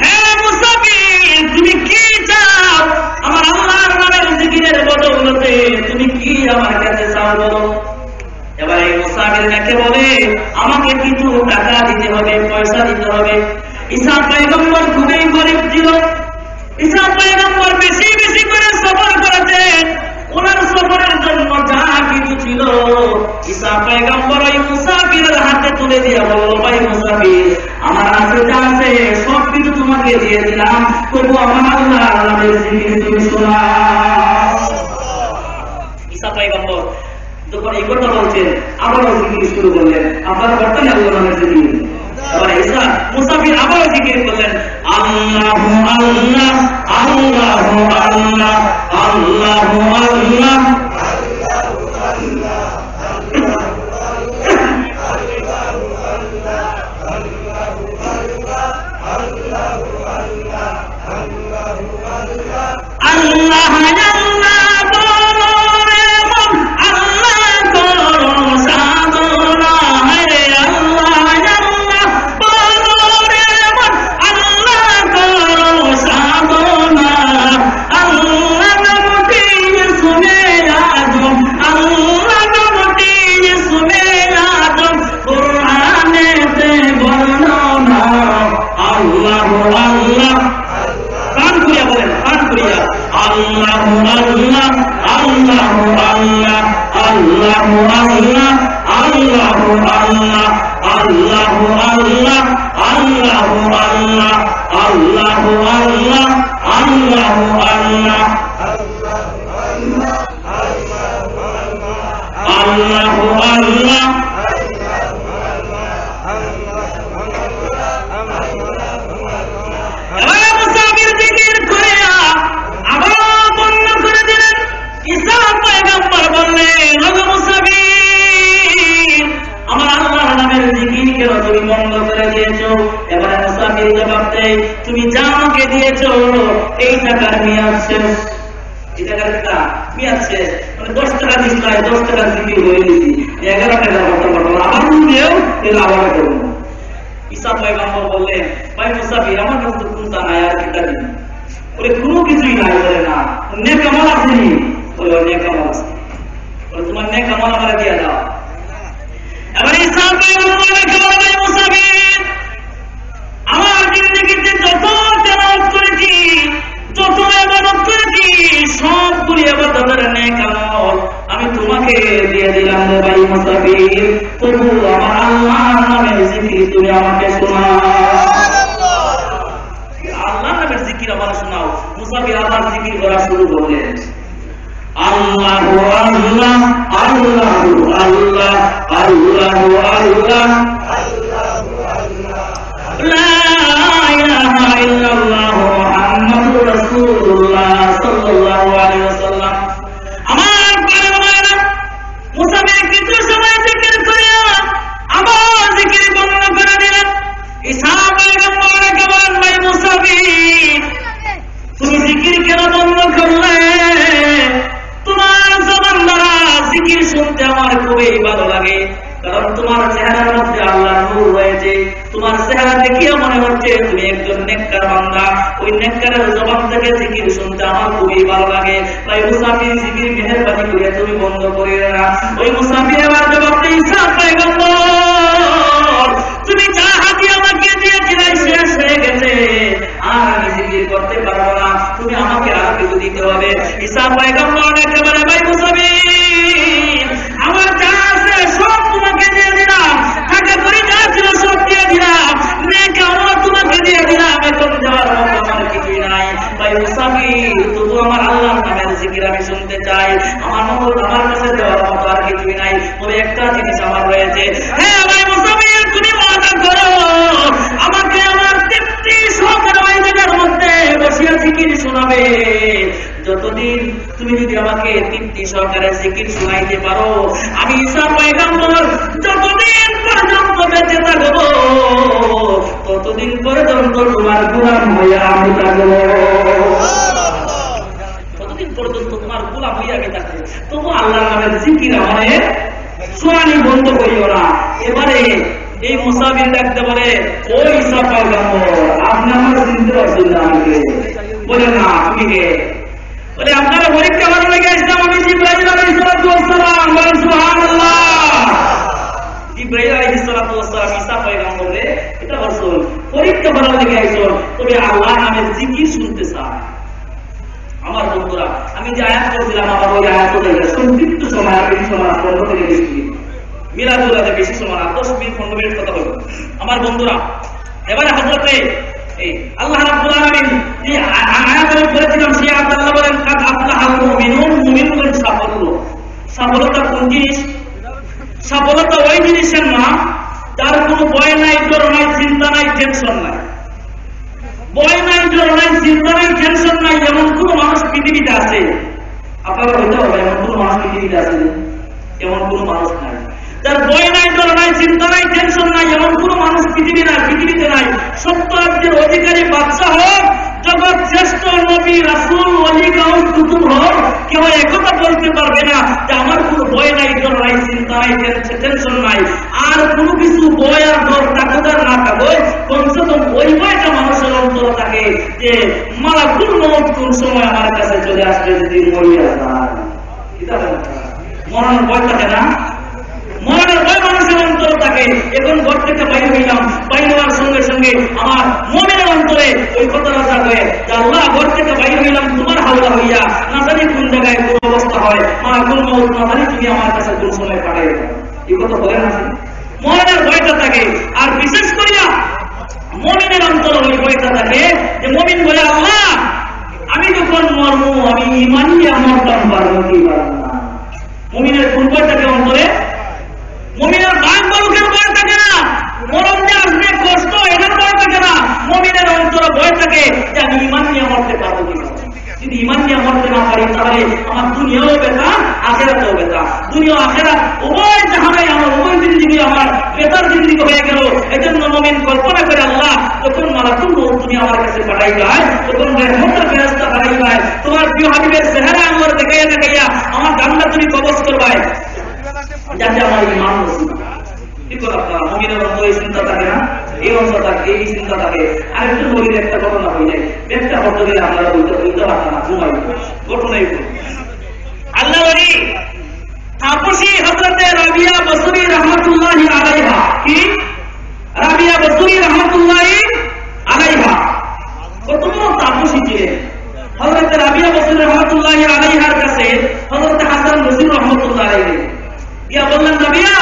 হে মুসাফির, তুমি কি চাও? আমার আল্লাহর নামের জিকিরের বদৌলতে তুমি কি আমার কাছে চাও বলো। এবার এই মুসাফির কাকে বলে, আমাকে কিছু টাকা দিতে হবে, পয়সা দিতে হবে। ঈসা পয়গম্বর খুবই গরিব ছিল। ঈসা পয়গম্বর বেশি বেশি করে সফর করেছেন, ওনার সফরের জন্য যা কিছু ছিল ঈসা পয়গম্বর ওই মুসাফিরের হাতে তুলে দিয়ে বলল, ভাই মুসাফির, আমার কাছে যা আছে সব কিছু তোমাকে দিয়ে দিলাম, তবু আমার আল্লাহর নামের জিকির তুমি শোনাও। ঈসা পয়গম্বর যখন এই কথা বলছেন আবারও জিকির শুরু করলেন, আপনারা বর্তমানে আল্লাহর নামের জিকির। এবার ঈসা মুসাফির আবারও জিকির করলেন আল্লাহু আল্লাহ আল্লাহু আল্লাহ আল্লাহু আল্লাহ। আল্লাহু আল্লাহ আল্লাহু আল্লাহ আল্লাহু আল্লাহ দিয়েছো এই টাকার মেয়াদ শেষ, এই টাকার মেয়াদ শেষ, মানে 10 টাকা দিস নাই, 10 টাকা জিকির হয়ে দিছি, 11 টাকা আবার দিয়েও এর আবার করবো। ঈসা পয়গম্বর বললেন, ভাই মুসাফির আমার কাছে তো কোনটা নাই আর কিটা দিন, বলে কোনো কিছুই নাই, বলে না নেক আমল আসেনি, বলে নেক আমল আছে, বলে তোমার নেক আমল আমার দিয়ে দাও। এবার ঈসা পয়গম্বরকে বলে, ভাই মুসাফির আমার জিন্দেগিতে যত তেলাওয়াত করেছি, যত ইবাদত করেছি, সবগুলি ইবাদতের নেক আমল আমি তোমাকে দিয়ে দিলাম রে ভাই মুসাফির, তবু আমার আল্লাহর নামের জিকির তুমি আমাকে শোনাও। আল্লাহর নামের জিকির আমার শোনাও। মুসাফির আবার জিকির করা শুরু করলেন, আল্লাহু আল্লাহ আল্লাহু আল্লাহ আল্লাহু আল্লাহ লা ইলাহা ইল্লাল্লাহ মুহাম্মাদুর রাসূলুল্লাহ সাল্লাল্লাহু আলাইহি ওয়াসাল্লাম। আমার পরমানা মুসাফির কিছু সময় জিকির করে আবার জিকির বন্ধ করে দিলেন। ঈসা পয়গম্বরকে বলেন, ভাই মুসাফির তুমি জিকির কেন বন্ধ করলে? তোমার জবান দ্বারা জিকির শুনতে আমার খুবই ভালো লাগে, কারণ তোমার চেহারার মধ্যে আল্লাহর নূর রয়েছে, তোমার চেহারা দেখিয়ে মনে হচ্ছে তুমি একজন নেককার বান্দা, ওই নেককারের জবান থেকে জিকির শুনতে আমার খুবই ভালো লাগে। ভাই মুসাফির জিকির মেহেরবানি করে তুমি বন্ধ করিও না। ওই মুসাফির এবার জবাব দেয়, ঈসা পয়গম্বর তুমি যা হাদিয়া আমাকে দিয়েছিলে শেষ হয়ে গেছে, আর আমি জিকির করতে পারবো না, তুমি আমাকে আর কিছু দিতে হবে। ঈসা পয়গম্বর একেবারে, ভাই মুসাফির আমার যা আছে সব তোমাকে দিয়ে দিলাম, টাকা করে যা ছিল সব দিয়ে দিলাম, নেক আমল তোমাকে দিয়ে দিলাম, এখন যাওয়ার মতো আমার কিছুই নাই। ভাই মুসাফির তবু আমার আল্লাহর নামের জিকির আমি শুনতে চাই, আমার কাছে দেওয়ার মতো আর কিছুই নাই, তবে একটা জিনিস আমার রয়েছে। হ্যাঁ ভাই মুসাফির তুমি ওয়াদা করো আমাকে আমার তৃপ্তি সহকারে ওই জায়গার মধ্যে বসিয়া জিকির শোনাবে, যতদিন তুমি যদি আমাকে তৃপ্তি সহকারে জিকির শোনাইতে পারো, আমি ঈসা পয়গম্বর যতদিন পর্যন্ত বেঁচে থাকবো ততদিন পর্যন্ত তোমার গোলাম হইয়া আমি থাকবো, ততদিন পর্যন্ত তোমার গোলাম হইয়া আমি থাকবো, তবু আল্লাহর নামের জিকির আমাদের শোনানি বন্ধ করিও না। এবারে এই মুসাফির ডাকতে বলে, ও ঈসা পয়গম্বর আপনি আমার চিনতে পারছেন না আমাকে? বলে না, তুমি কে? বলে আপনারা পরীক্ষা ভালো লেগে আসলাম, আমি জিবরাইল আলাইহিস সালাম। বলেন সুবহানাল্লাহ। জিবরাইল আলাইহিস সালাম ঈসা পয়গম্বরকে এটা রাসূল পরীক্ষা ভালো লেগে আইছো, তবে আল্লাহর নামের জিকির শুনতে চায়। আমার বন্ধুরা আমি যে আয়াত করছিলাম, আমার ওই আয়াত সংক্ষিপ্ত সময় বেশি সময় 15 থেকে 20 মিনিট, মিলাদুল্লাহতে বেশি সময় 10 মিনিট 15 মিনিট কথা বলবো। আমার বন্ধুরা এবারে হযরতে এই আল্লাহ রাব্বুল আলামিন যে আয়াত বলেছিলাম, সেই আয়াত আল্লাহ বলেন কাদ আফলাহাল মুমিনুন, মুমিনগণ সাফল্য। সফলতা কোন জিনিস? সফলতা ওই জিনিসের নাম যার কোনো ভয় নাই, জ্বর নাই, চিন্তা নাই, টেনশন নাই। ভয় নাই, জ্বর নাই, চিন্তা নাই, টেনশন নাই, এমন কোন মানুষ পৃথিবীতে আছে? আপনারা হইতে হবে এমন কোন মানুষ পৃথিবীতে আছে? এমন কোন মানুষ নাই যার ভয় নাই, জ্বর নাই, চিন্তা নাই, টেনশন নাই, এমন কোন মানুষ পৃথিবীতে নাই। সত্য রাজ্যের অধিকারী বাদশা হোক, জগৎ শ্রেষ্ঠ নবী রাসূল ওলি গাউস কুতুব হোক, কেউ একথা বলতে পারবে না যে আমার কোনো ভয় নাই, জ্বর নাই, চিন্তা নাই, টেনশন নাই। আর কোনো কিছু ভয় আর ডর থাকুক আর না থাকুক, কমসে কম ওই ভয়টা মানুষের অন্তর থাকে যে মালাকুল মউত কোন সময় আমার কাছে চলে আসবে, যদি মরিয়া যায়। মরণের ভয় থাকে না? মরণের ভয় মানুষের অন্তর থাকে। এখন ঘর থেকে বাইরে হইলাম, বাইরে হওয়ার সঙ্গে সঙ্গে আমার মুমিনের অন্তরে ওই কথাটা জাগে যে আল্লাহ ঘর থেকে বাইরে হইলাম তোমার হাওলা হইয়া, না জানি কোন জায়গায় কোন অবস্থা হয়, মালাকুল মউত না জানি তুমি আমার কাছে কোন সময় পাঠাই দাও। এই কথা বলেন না? মরণের ভয়টা থাকে। আর বিশেষ করিয়া মুমিনের অন্তরে ওই ভয়টা থাকে যে মুমিন বলে, আল্লাহ আমি যখন মরমু আমি ঈমান নিয়ে মরতাম, পারবো কি পারবো না। মুমিনের কোন ভয় থাকে অন্তরে? মুমিনের বাক বালুকের ভয় থাকে না, মরণ যে আসবে কষ্ট এটার ভয় থাকে না। মুমিনের অন্তরে ভয় থাকে যে আমি ঈমান নিয়ে মরতে পারবো কিনা। যদি ঈমান নিয়ে মরতে না পারি তাহলে আমার দুনিয়াও বেতা আখেরাতেও বেতা। দুনিয়া আখেরাত উভয় জাহানাই আমার, উভয় জিন্দেগি আমার বেতার জিন্দেগি হয়ে গেল। এজন্য মুমিন কল্পনা করে আল্লাহ যখন মালাকুল মউত তুমি আমার কাছে পাঠাই যায়, তখন রহমতের ফেরেশতা পাঠাই যায়, তোমার প্রিয় হাবিবের চেহারা আমার দেখাইয়া দেখাইয়া আমার জান্নাত তুমি কবজ করবাই, যাতে আমার ঈমান নসিব হয়। ঠিক কথা আপনারা মুমিনের মধ্যে এই চিন্তা থাকে না, এই অবস্থা থাকে, এই চিন্তা থাকে। আরেকজন বলির একটা ঘটনা হয়ে যায়, ব্যাখ্যা করতে গেলে আপনারা বলতে পারতাম না, ঘুমাই ঘটনাই আল্লাহ বলি তাপসী হযরতে রাবিয়া বসরি রাহমাতুল্লাহি আলাইহা, কি রাবিয়া বসরি রাহমাতুল্লাহি আলাইহা কত বড় তাপসী ছিলেন। হযরতে রাবিয়া বসরি রাহমাতুল্লাহি আলাইহার কাছে হযরতে হাসান বসরি রাহমাতুল্লাহি আলাইহি গিয়া বললেন, রাবিয়া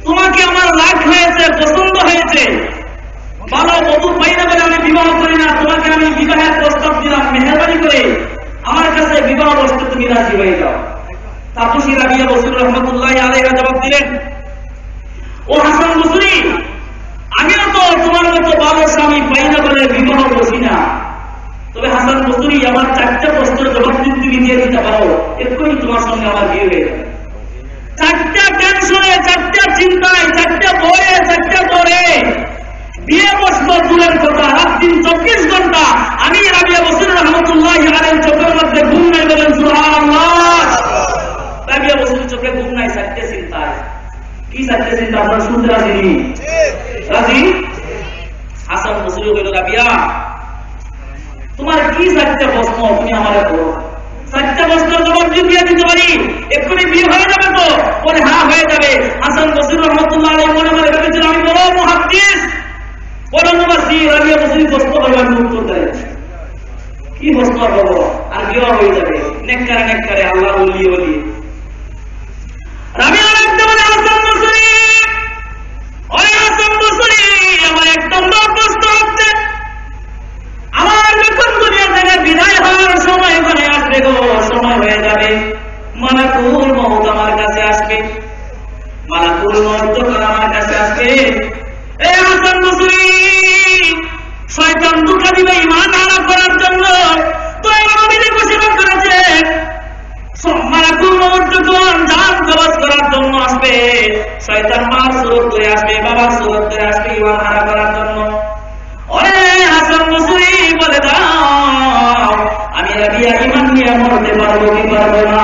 তোমাকে আমার রাগ হয়েছে, পছন্দ হয়েছে, ভালো বধূ পাই না বলে আমি বিবাহ করি না, তোমাকে আমি বিবাহের প্রস্তাব দিলাম, মেহরবানি করে আমার কাছে বিবাহ বসতে তুমি রাজি হয়ে যাও। তাপসী রাবিয়া বসরি রাহমাতুল্লাহি আলাইহা জবাব দিলেন, ও হাসান বসরি, আমিও তো তোমার মতো ভালো স্বামী পাই না বলে বিবাহ বসি না। তবে হাসান বসরি আমার 4টা প্রশ্নের জবাব তুমি দিয়ে দিতে পারো, এরকমই তোমার সঙ্গে আমার বিয়ে হয়ে যাবে। 4টা টেনশনে, 4টা চিন্তায়, 4টা বয়ে, 4টা দরে বিয়ে বসবো দূরের কথা, রাত দিন 24 ঘন্টা আমি রাবিয়া বসরি রাহমাতুল্লাহি আলাইহির চোখের মধ্যে ঘুম নাই, বলেন সুবহানাল্লাহ। রাবিয়া বসরির চোখে ঘুম নাই 4টা চিন্তায়। কি 4টা চিন্তা আপনারা শুনতে রাজি? রাজি? হাসান বসরি বলল, রাবিয়া তোমার কি 4টা প্রশ্ন তুমি আমারে বলো, 4টা প্রশ্নের জবাব দিয়ে দিতে পারি, এক্ষুনি বিয়ে হয়ে যাবে তো? বলে হ্যাঁ হয়ে যাবে। হাসান বসরি রাহমাতুল্লাহি আলাইহি মনে মনে ভেবেছিল আমি বড় মুহাদ্দিস, বড় মুফাসসির। রাবিয়া বসরি প্রশ্ন করবার উত্তর দেয়, কি প্রশ্ন করবো, আর বিয়ে হয়ে যাবে, নেককারে নেককারে আল্লাহ ওলি ওলি। রাবিয়া রাখতে বলে, হাসান বসরি, ওরে হাসান বসরি, আমার এক নম্বর প্রশ্ন হচ্ছে, আমার যখন দুনিয়া থেকে বিদায় হওয়ার সময় মানে আসবে গো, সময় হয়ে যাবে, মালাকুল মউত আমার কাছে আসবে। মালাকুল মউত যখন আমার কাছে আসবে, এই হাসান বসরি, শয়তান ধোঁকা দিবে ঈমান হারা করার জন্য, তো এই নবীজি ঘোষণা করেছে মালাকুল মউত যখন জান কবজ করার জন্য আসবে, শয়তান মার সুরত করে আসবে, বাবার সুরত করে আসবে ঈমান হারা করার জন্য। ওরে হাসান বসরি বলে দাও, আমি রাবিয়া ঈমান নিয়ে মরতে পারবো কি পারবো না?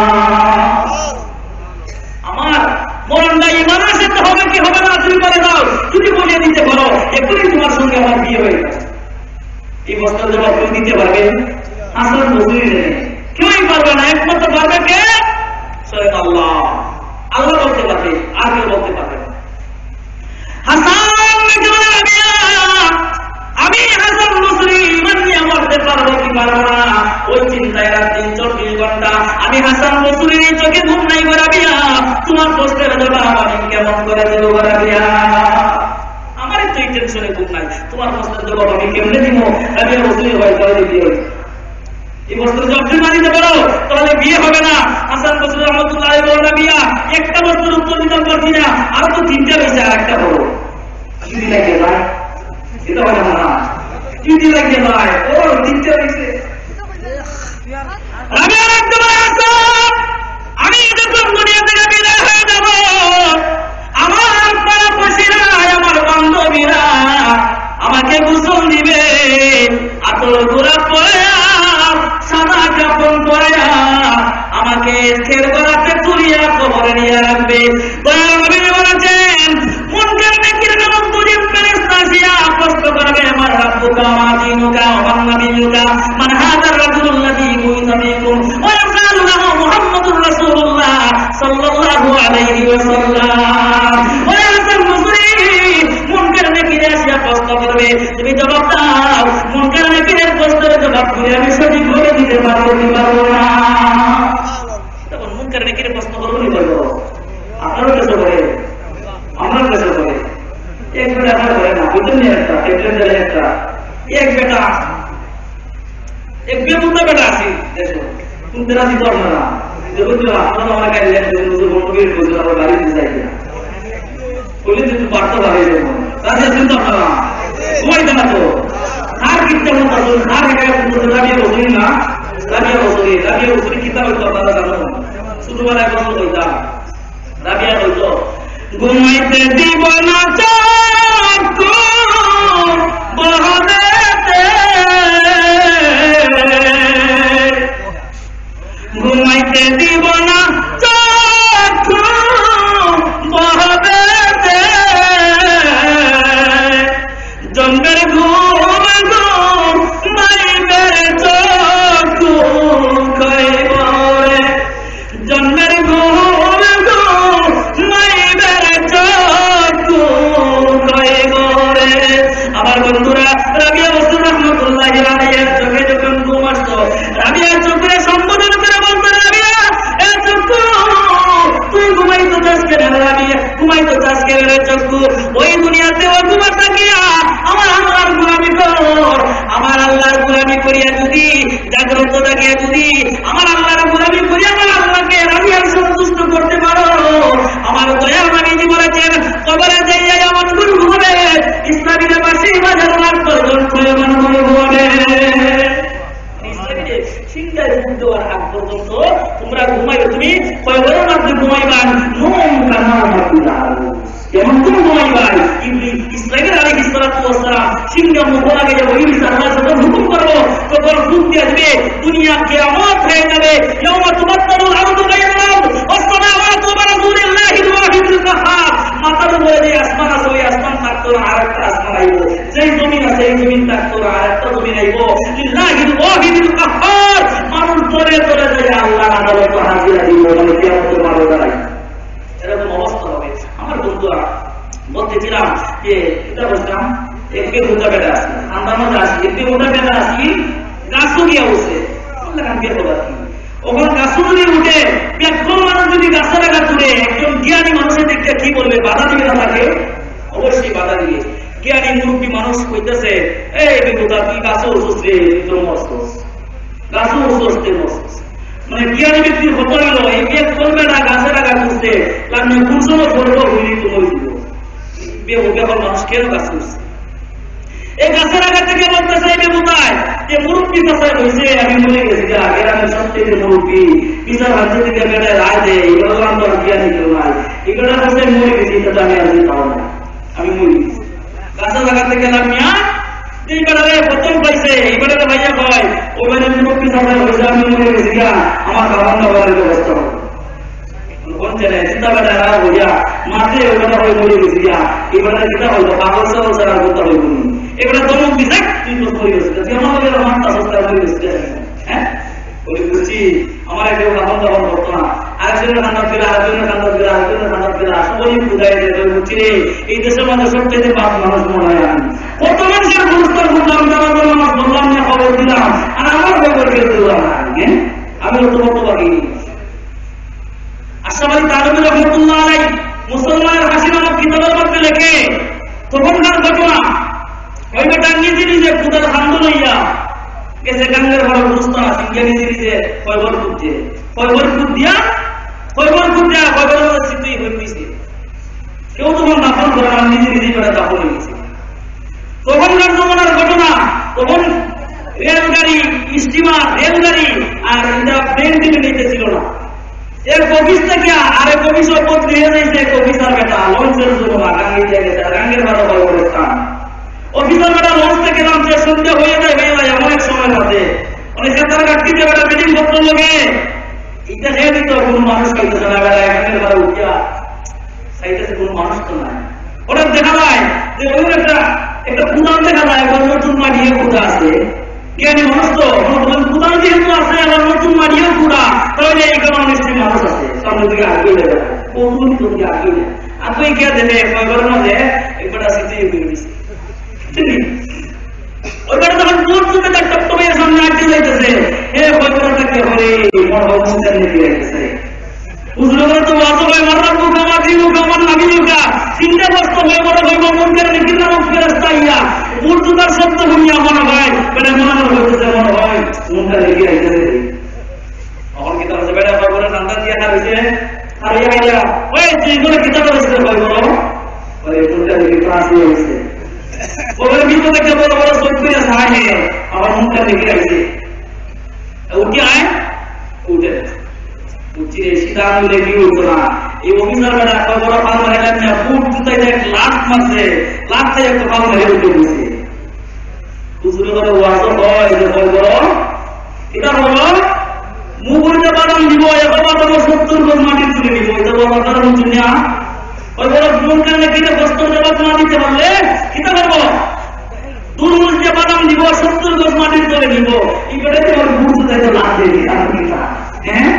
আমার মরণটা ঈমান আসতে হবে কি হবে না তুমি বলে দাও, যদি বলে দিতে পারো এক্ষুনি তোমার সঙ্গে আমার বিয়ে হয়ে যাবে। এই প্রশ্নের জবাব তুমি দিতে পারবে? হাসান বসরি কেউই পারবে না, একমাত্র পারবে কে? স্বয়ং আল্লাহ। আল্লাহ বলতে পারবে, আর কেউ বলতে পারবে না। হাসান রাবিয়া, আমি হাসান বসরি ঈমান নিয়ে মরতে পারবো কি পারবো না, ওই চিন্তায় রাত দিন 24 ঘন্টা আমি হাসান বসরির চোখে ঘুম নাই গো রাবিয়া। তোমার প্রশ্নের জবাব আমি কেমন করে দেব গো রাবিয়া? আমার তো এই টেনশনে ঘুম নাই, তোমার প্রশ্নের জবাব আমি কেমনে দিব? রাবিয়া বসরি হয় তাহলে বিয়ে হবে, এই প্রশ্নের জবাব তুমি না দিতে পারো তাহলে বিয়ে হবে না। হাসান বসরি রাহমাতুল্লাহি আলাইহি বলেন, রাবিয়া একটা প্রশ্নের উত্তর দিতে পারছি না, আর তো 3টা রয়েছে, আর একটা বলো। যদি লাগে ভাই, এটা হবে না, যদি লাগে ভাই, ও 3টা রয়েছে। রাবিয়া রাখতে পারে, হাসান আমি যখন দুনিয়া থেকে বিদায় হয়ে যাব, আমার পাড়াপড়শিরা, আমার বান্ধবীরা আমাকে গোসল দিবে, আতর গোলাপ পরে সাদা কাপড় পরে আমাকে খের গড়াতে তুলিয়া কবরে নিয়ে রাখবে। দয়াল নবী বলেছেন, মুনকার নাকির নামক দুজন ফেরেশতা আসিয়া প্রশ্ন করবে, আমার রাব্বুকা মা দীনুকা ওয়া মান নাবিয়্যুকা মান হাযার রাজুলুল্লাযী বুইসা ফীকুম ওয়া ইয়াকালু লাহু মুহাম্মাদুর রাসূলুল্লাহ সাল্লাল্লাহু আলাইহি ওয়াসাল্লাম। ওয়া হাসান বসরি মুনকার নাকির আসিয়া প্রশ্ন করবে, তুমি জবাব দাও, মুনকার নাকিরের প্রশ্নের জবাব দিয়ে আমি সঠিকভাবে দিতে পারবো কি পারবো না? তখন মুনকার নাকিরের প্রশ্ন করবো কি করবো? আপনারও কাছে করে, আমার কাছে করে, এক বেটা আমার করে না, বুঝলেন একটা, একটা এক বেটা, এক বেপুতা বেটা আছি, দেখো শুনতে রাজি তো আপনারা, আপনারা আমার গাড়ি বন্ধুকে বলছেন আমার গাড়ি দিতে চাই না, বললে কিন্তু বার্তা ভাবে রাজি আছেন তো আপনারা? ঘুমাইতে না তো, আর কিনতে মতো আর একা দাঁড়িয়ে বসুন না, রাবিয়া বছরে কিতাব হইতো আপনারা জানো ছোটবেলায় গল্প হইতাম রাবিয়া হইতো ঘুমাইতে দিব না চক্ষু বহরেতে ঘুমাইতে দিব না চক্ষু বহরেতে জন্মের ঘুম ঘুমাইবে চক্ষু খাইব জন্মের ঘুম ঘুমাইবে চক্ষু খাইব রে। আমার বন্ধুরা রাবিয়া বস্তু রহমতুল্লাহি আলাইহির চোখে যখন ঘুম আসতো রাবিয়ার চোখে সম্বোধন করে বলতো রাবিয়া এ চক্ষু তুই ঘুমাইতো চাস কেন রাবিয়া ঘুমাইতো চাস কেন রে চক্ষু ওই দুনিয়াতে ও ঘুমাস থাকিয়া আমার আল্লাহর গোলামি কর আমার আল্লাহর গোলামি করিয়া যদি জাগ্রত থাকিয়া যদি আমার আল্লাহর গোলামি করিয়া আমার আল্লাহকে রাবিয়ার সন্তুষ্ট করতে পারো আমার দয়াল নবীজি বলেছেন কবরে যাইয়া এমন গুণ ঘুমাবে ইসলামীদের পাশে বাজার লাখ করবেন এমন গুণ ঘুমাবে ইসলামীদের সিংহায় ঘুম দেওয়ার আগ পর্যন্ত তোমরা ঘুমাইবে তুমি কয়বারের মধ্যে ঘুমাইবান নোম কান্নার মাতুলা এমন কোন ঘুমাইবাই ইসরাইল আলাইহিস সালাতু ওয়াস সালাম সিংহ মুখর আগে যে ইবলিস আল্লাহ যখন হুকুম করলো তখন হুকুম দিয়ে দিবে দুনিয়া কিয়ামত হয়ে যাবে ইয়াউমা তুবাদদালুল আরদু গায়রুল আরদ ওয়াস সামাওয়াতু বিরাসূলিল্লাহিল ওয়াহিদুল কাহ্হার মাথার উপরে যে আসমান আছে ওই আসমান থাকতো না আরেকটা আসমান আইবো যেই জমিন আছে এই জমিন থাকতো না আরেকটা জমিন আইবো লিল্লাহিল ওয়াহিদুল কাহ্হার মানুষ ধরে ধরে যায় আল্লাহর আদালতে হাজিরা দিব মানে কিয়ামতের মাঠে দাঁড়ায় এরকম অবস্থা হবে। আমার বন্ধুরা বলতেছিলাম যে এটা বলছিলাম একটি মোটা বেটা আছে আমার মধ্যে আসি একটি মোটা বেটা আসি গাছও গিয়ে উঠছে ওখানে গাছও যদি উঠে ব্যাকরণ মানুষ যদি গাছের আগা তুলে একজন জ্ঞানী মানুষের দিকটা কি বলবে বাধা দিবে না তাকে অবশ্যই বাধা দিবে জ্ঞানী মুরব্বী মানুষ কইতেছে এই বেগুদা তুই গাছও উঠছিস রে তোর মস্তস গাছও উঠছিস তোর মস্তস মানে জ্ঞানী ব্যক্তির হতে হলো এই বিয়ে করবে না গাছের আগা তুলছে কারণ কোন সময় করবো হইনি তুমি দিব বেবল মানুষ কেন গাছ তুলছে এই গাছের আগা থেকে বলতেছে এই বেবুতায় যে মুরব্বী কাছে হয়েছে আমি মনে গেছি যে আগের আমি সবচেয়ে মুরব্বী বিচার রাজ্য থেকে বেটায় রায় দেয় এগুলো আমার জ্ঞানী কেউ নাই এগুলো কাছে মরে গেছি তাতে আমি আজকে পাবো না আমি মরে গেছি গাছের আগা থেকে নামিয়া এইবারে প্রথম পাইছে এইবারে ভাইয়া কয় ওইবারে মুরব্বী কাছে হয়েছে আমি মরে গেছি আমার খাবার দাবারের ব্যবস্থা হবে কোন ছেলে চিন্তা বেটা রাগ হইয়া মাঠে ওখানে হয়ে মরে গেছি এবারে চিন্তা হইলো পাগল সাগল ছাড়া করতে হইব এবারে দমক দিছে তুই তো মরে গেছিস আমাদের মাঠটা সস্তায় মরে গেছিস হ্যাঁ ওই বুঝছি আমার কেউ খাবার দাবার করতো না আরেকজনের খান্ডা ফেরা আরেকজনের খান্ডা ফেরা আরেকজনের খান্ডা ফেরা সবই বুঝাই দেয় বুঝছি রে এই দেশের মধ্যে সবচেয়ে পাপ মানুষ মনে হয় আমি কত মানুষের পুরস্কার করলাম যারা মানুষ বললাম না খবর দিলাম আর আমার খবর কেউ দিলাম না আমি অত বক্ত বাকি আশরাফ আলী থানভী রাহমাতুল্লাহ আলাইহি মুসলমানের হাসি নামক কিতাবের মধ্যে লেখে তখনকার ঘটনা ওই বেটা নিজে নিজে খুদার হান্দ লইয়া গেছে গাঙ্গের বড় গুরুস্থান আছে নিজে নিজে কয়বার খুদ দিয়া কয়বার সিদ্ধি হয়ে গেছে কেউ তখন দাফন করে না নিজে নিজে করে দাফন হয়ে গেছে তখনকার জমানার ঘটনা তখন রেলগাড়ি স্টিমার রেলগাড়ি আর এটা প্লেন টিভি নিতেছিল না এক অফিস থেকে আরেক অফিসের পথ নিয়ে যাইছে এক অফিসার বেটা লঞ্চের জন্য গাঙ্গের জায়গায় গাঙ্গের ভাড়া বড় স্থান অফিসার বেটা লঞ্চ থেকে নামছে সন্ধ্যে হয়ে যায় অনেক সময় মধ্যে অনেক তারা গাড়িতে বেটা মিটিং করতে লোকে এটা খেয়ে দিত কোনো মানুষ খাইতেছে না বেটা গাঙ্গের ভাড়া উঠিয়া খাইতেছে কোনো মানুষ তো নাই ওটা দেখা যায় যে ওই একটা কুদান দেখা যায় নতুন মাটিয়ে কুদা আছে জ্ঞানী মানুষ তো কুদান যেহেতু আছে আবার নতুন মাটিয়েও কুদা তাহলে এইখানে অনেক মানুষ আছে সামনের দিকে আগিয়ে দেবে কৌতুক দিকে আগিয়ে দেবে আগিয়ে গিয়ে দেবে কয়বারের মধ্যে একবারটা সিদ্ধি হয়ে গেছে ওইবার তখন দূর চুপে তার টপটপের সামনে আটকে যাইতেছে হে কয়বারটাকে হলে মনে অবস্থান নিতে যাইতেছে উজলগর তো বাসো হয় মাররা মুখা মাদি মুখা মান নামি মুখা চিন্তা বস্ত হয়ে বড় হইব মন করে নিখিল নামক ফেরেশতা ইয়া উর্দুদার শব্দ হইয়া মনে হয় মানে মনে হইতেছে মনে হয় মনটা লেগে আইতেছে আমার কিতাব আছে বেটা বাবুরা নান্দা দিয়া না হইছে আর ইয়া ওই যেগুলো কিতাব আছে কই বলো ওই মনটা লেগে ক্লাস হইছে ওরে ভিতরে থেকে বড় বড় সব করে সাহে আমার মনটা লেগে আইছে উঠিয়া উঠে বুঝছি সীতা আঙুলে কি উঠতো না এই অফিসার বেলা একটা বড় পাল মারেন না ফুট জুতাই দেখ লাস্ট মাসে লাস্টে একটা পাল মেরে উঠে গেছে হুজুরে বলে ওয়াজ হয় যে বল বড় এটা বলো মুগুরিতে বাদাম দিব এবার বাদাম 70 গজ মাটি তুলে নিব এটা বড় কথা বুঝছেন না ওই বড় মন কানে কিনে বস্ত্র জবাব না দিতে পারলে কিটা করবো দুর্মূল যে বাদাম দিব 70 গজ মাটি তুলে নিব এই করে তোমার বুঝ দিতে লাগবে হ্যাঁ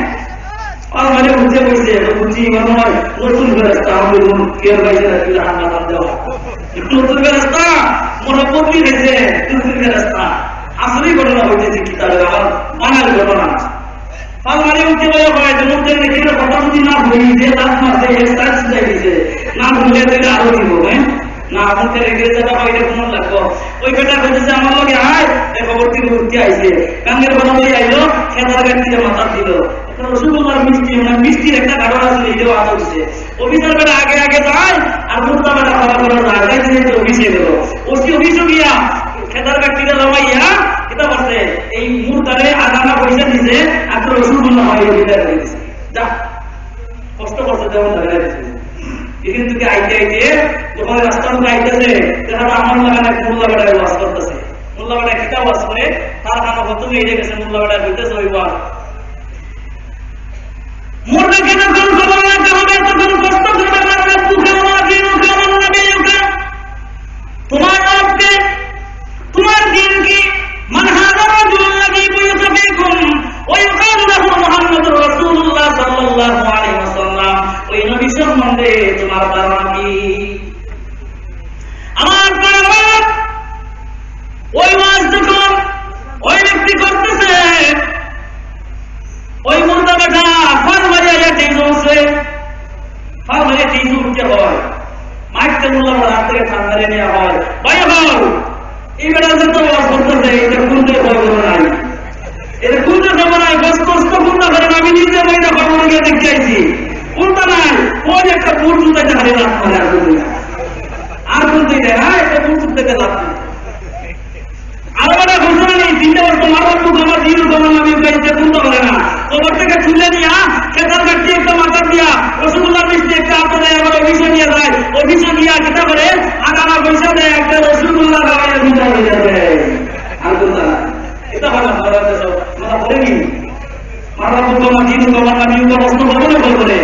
আর মানে বুঝে বসে বুঝি মনে হয় নতুন রাস্তা আমাদের মন কেয়ার বাইছে না কি হাঙ্গা দাম দেওয়া নতুন রাস্তা মনে বদলি গেছে নতুন রাস্তা আসলেই ঘটনা হইতেছে কি তাহলে আমার বাঙালি ঘটনা আর মানে উঠে বলে হয় যে মধ্যে দেখি কথা যদি না ভুলি যে লাস্ট মাসে এক্সারসাইজ শিখাই দিছে না ভুলে দিলে আরো দিব হ্যাঁ না আমাকে রেখে যাওয়া বাইরে কোন লাগবো ওই বেটা বলতেছে আমার লগে আয় খবর থেকে উঠতে আইছে গাঙ্গের বড় হয়ে আইলো খেতার গাড়ি থেকে মাথা দিল রসুল্লাহর মিষ্টি মানে মিষ্টির একটা কারণ আছে এটাও আদা উঠছে অফিসার বেটা আগে আগে যায় আর মুক্তা বেটা খাওয়া করা যায় যাইতে যাইতে অফিসে গেল অফিসও গিয়া খেতার গাড়িটা লামাইয়া এটা বলছে এই মুহূর্তে আধানা পয়সা দিছে আর রসুল্লাহ হয় বিদায় করে দিছে যা কষ্ট করছে তেমন দেখা দিচ্ছে এখান থেকে আইতে আইতে যখন রাস্তার মধ্যে আইতেছে দেখা আমার লাগানে মোল্লা বেড়ায় ওয়াজ করতেছে মোল্লা বেড়ায় কিতাব ওয়াজ করে তার খানা প্রথমে এড়ে গেছে মোল্লা বেড়ায় হইতেছে ওই ওয়াজ মুর্দাকে যখন খবর রাখতে হবে তখন কষ্ট করবে না রব্বুকা ওয়া দীনুকা ওয়া নবিয়ুকা তোমার রবকে তোমার দিন কি মান হাযা রাজুল্লাযী বুইসা ফীকুম ওয়া ইউকালু লাহু মুহাম্মাদুর রাসূলুল্লাহ সাল্লাল্লাহু আলাইহি ওয়াসাল্লাম ওই নবী সম্বন্ধে তোমার ধারণা কি আমার পরমাত্মা ওই ওয়াজ যখন ওই ব্যক্তি করতেছে ওই মুর্দা বেটা ফাল মারিয়া টেইজছে ফাল মারিয়া টেইজ উঠতে হয় মাইকতে মুল্লা রাত থেকে ঠান্ডারে নেওয়া হয় ভাই হও এই বেটা যত ওয়াজ করতেছে এটা কোনতে ভয় করে নাই এটা কোনতে খবর নাই বস কষ্ট কোনটা করে আমি নিজে বইটা খবর গিয়ে দেখতে আইছি কোনটা নাই ওই একটা বুট জুতাইতে হারে লাভ করে আর কোনতে দেয় না একটা বুট জুতাইতে লাভ করে আর একটা ঘোষণা নেই 3 বছর তোমার রব্বু তোমার দিন তোমার নামে গাইতে কোনটা করে না কবর থেকে তুলে নিয়া খেতার গাড়ি একটা মাথা দিয়া রসুল্লাহ মিষ্টি একটা হাতে দেয় আবার অভিষেক নিয়ে যায় অভিষেক নিয়ে কিতা করে আগানা পয়সা দেয় একটা রসুল্লাহ গাওয়াইয়া বিদায় হয়ে যাবে আর কোনটা এটা ভালো মাথা পড়ে নি মাথা তোমার দিন তোমার নামে প্রশ্ন করবো না বলবে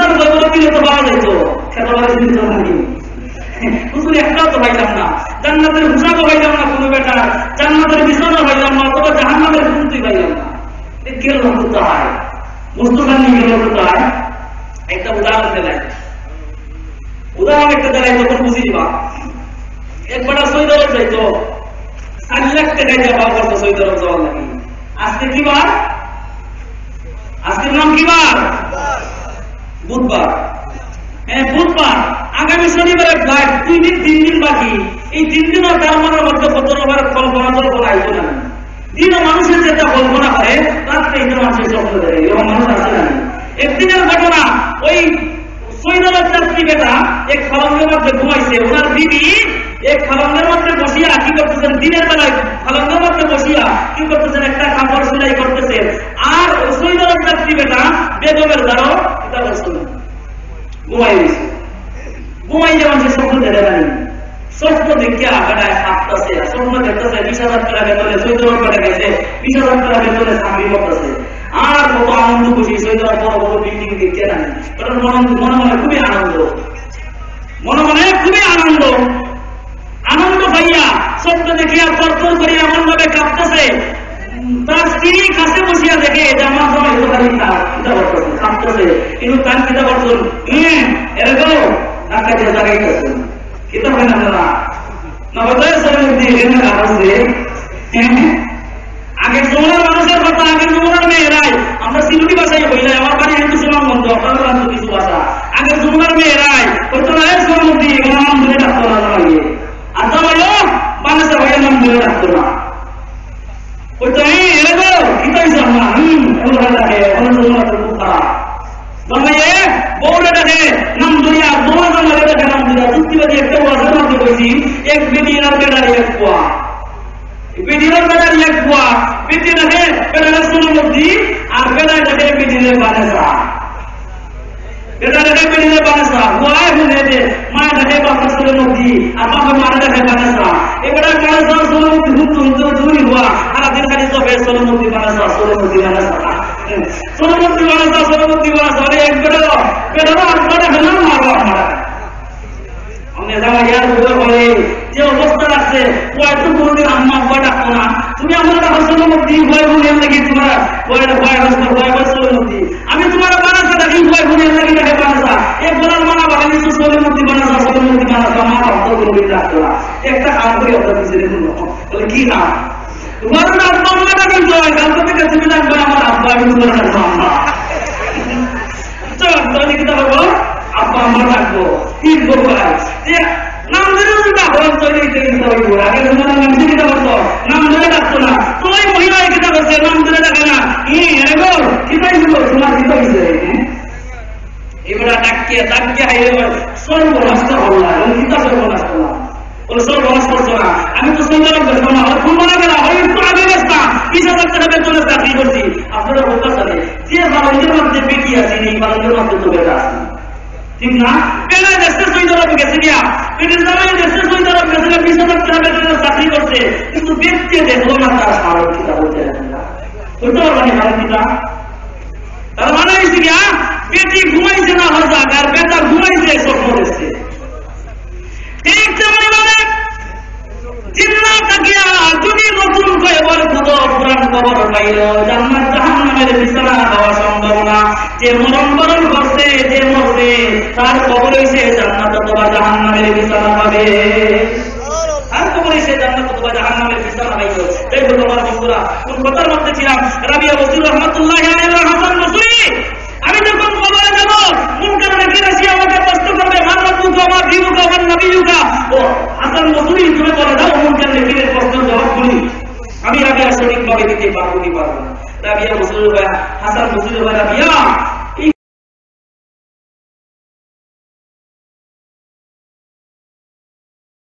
হুজুর বলবো দিলে তো পাওয়া যেত, খেতে পারে দিত নাকি? হুজুর একটাও তো পাইলাম না, জান্নাতের হুসাবও পাইলাম না কোনো বেটা, জান্নাতের বিছানা পাইলাম না, অথবা জাহান্নামের হুমকি পাইলাম না। গেল কোথায়? মুস্তফা নিয়ে গেল কোথায়? একটা উদাহরণ দেয়, উদাহরণ একটা দেয় তখন বুঝি দিবা। একবারটা সৌদি আরব যাইতো, 4 লাখ টাকা জমা করতো সৌদি আরব যাওয়ার লাগে। আজকে কি বার? আজকের নাম কি বার? বুধবার। হ্যাঁ বুধবার, আগামী শনিবারের ফ্লাইট, 2 দিন 3 দিন বাকি। এই 3 দিনও তার মনের মধ্যে কল্পনা আইতো না। দিনও মানুষের যেটা কল্পনা করে, রাত্রে এটা মানুষের স্বপ্ন দেয়, এরকম মানুষ আছে না। একদিনের ঘটনা, ওই সৌদি আরব যাত্রী বেটা এক খালঙ্গের মধ্যে ঘুমাইছে, ওনার বিবি এক খালঙ্গের মধ্যে বসিয়া কি করতেছেন, দিনের বেলায় খালঙ্গের মধ্যে বসিয়া কি করতেছেন, একটা কাপড় সেলাই করতেছেন। আর সৌদি আরব যাত্রী বেটা বেগমের দ্বারা এটা করছেন, ঘুমাই গেছে। ঘুমাই যে মানুষের স্বপ্ন দেখে জানি, স্বপ্ন দেখিয়া বেটায় হাঁটতেছে, স্বপ্ন দেখতেছে 20,000 টাকা বেতনে সৌদি আরব বেটা গেছে, 20,000 টাকা বেতনে চাকরি করতেছে। আর কত আনন্দ খুশি, সৌদি আরব বড় বড় বিল্ডিং দেখে জানি, মনে মনে খুবই আনন্দ, মনে মনে খুবই আনন্দ। আনন্দ ভাইয়া স্বপ্ন দেখিয়া তরতর করে এমন ভাবে কাঁপতেছে, তার স্ত্রী কাছে বসিয়া দেখে যে আমার সময় চিন্তা করতেছে, কাঁপতেছে, কিন্তু তার চিন্তা করছেন এরকম ঢাকা দিয়ে জাগাইতেছেন কিতাব হয় না না বোধহয় শরীর দিয়ে এখানে কাঁপছে। আগের জমানার মানুষের কথা, আগের জমানার মেয়েরাই, আমরা সিলুটি ভাষায় বললে, আমার বাড়ি হিন্দু সমান বন্ধ, আপনারা কিছু ভাষা, আগের জমানার মেয়েরাই হয়তো না সোনামুখী এখানে নাম ধরে ডাকতো না লাগে, আর জামাইও বাংলাদেশের ভাইয়ের নাম ধরে ডাকতো না, হয়তো এরকম কিতাই জানা এগুলো ডাকে, অনেক জমানার খুব খারাপ জামাইয়ে বউরে ডাকে নাম ধরিয়া, দোয়া জামাইরে ডাকে নাম ধরিয়া। যুক্তিবাদী একটা ওয়াজের মধ্যে বলছি, এক বেটি আর বেটারি এক পোয়া, বেটির বেটারি এক পোয়া, বেটি ডাকে বেটারের সোনামুখী, আর বেটায় ডাকে বেটির বানেসা, বেটা দেখে বেটির বানেসা, গোয়ায় শুনে যে মায়ের দেখে বাপের সোনামুখী, আর বাপের মায়ের দেখে বানেসা। এবারে বানেসা সোনামুখী হুঁচু চুরি হওয়া, আর দিন খালি চোখে সোনামুখী বানেসা, সোনামুখী বানেসা, সোনামুখী বানেসা, সোনামুখী বানেসা। আরে এক বেটারও আর বেটা হলাম মারো আমরা যে অবস্থা আছে, হয়তো কোনদিন আম্মা আব্বা ডাকতো না, তুমি আমার সোনামুখী ভয় ভুলের লাগি, তোমার সোনামুখী, আমি তোমার বানাসা ডাকি ভয় ভুলের লাগি ডাকে বানাসা, এক বলার মানা বাগানি সোনামুখী বানাসা, সোনামুখী বানাসা, মা ভাবতো কোনদিন ডাকতো না। একটা কাজ করে আপনার পিছনে বলে কি না তোমার আব্বা আম্মা ডাকি জয়, কালকে থেকে তুমি ডাকবে আমার আব্বা, আমি তোমার ডাকবো আম্মা, চল কি ডাকবো আব্বা আম্মা ডাকবো, কি করবো নাম ধরে ডাকবো, আগে তোমার নাম ধরে ডাকতো, নাম ধরে ডাকতো না, তোমার মহিলা কিতা করছে নাম ধরে ডাকে না, এরকম কিতাই হলো তোমার কিতা হয়েছে, এবার ডাকিয়ে হাইলে সর্বনাশটা বললাম, কিতা সর্বনাশ করলাম, বলে সর্বনাশ করছো না, আমি তো সুন্দর বেসতাম না, ফোন বলা গেল একটু আগে বেসতাম, 20,000 টাকা বেতনে চাকরি করছি। আপনারা বলতে চান যে বালকের মধ্যে বেটি আছে, এই বালকের মধ্যে তো বেটা আছে, ঠিক না? বেলা দেশে সৌদি আরব গেছে গিয়া, পেটের জামাই দেশে সৌদি আরব গেছে, 20,000 টাকা বেতনে চাকরি করছে, কিন্তু ব্যক্তি দেখলো না তার সারণ কিতা বলতে বলতে পারবেন সারণ কিতা, তার মানে হয়েছে গিয়া বেটি ঘুমাইছে না হজাক, আর বেটা ঘুমাইছে স্বপ্ন দেখছে। ঠিক তেমনি মানে চিন্তা থাকিয়া যদি নতুন করে বলে পুরো পুরান খবর পাইল, জান্নাত জাহান্নামের বিছানা হওয়া সম্ভব না। যে মরণ করছে, যে মরছে, তার খবর হইছে জান্নাত অথবা জাহান্নামের বিছানা পাবে, আর খবর হইছে জান্নাত অথবা জাহান্নামের বিছানা পাইল। এই হলো আমার বন্ধুরা, কোন কথার মধ্যে ছিলাম, রাবিয়া বসরি রহমাতুল্লাহি আলাইহি ওয়া হাসান বসরি, আমি যখন কবরে যাব, মুনকার নাকির এসে আমাকে প্রশ্ন করবে, মান রাব্বুকা ওয়া দিনুকা ওয়া নবিয়ুকা, ও হাসান বসরি তুমি বলে দাও, মুনকার নাকিরের প্রশ্নের জবাব বলি, আমি রাবিয়া সঠিকভাবে দিতে পারবো কি পারবো না। রাবিয়া বসরি হাসান বসরি রাবিয়া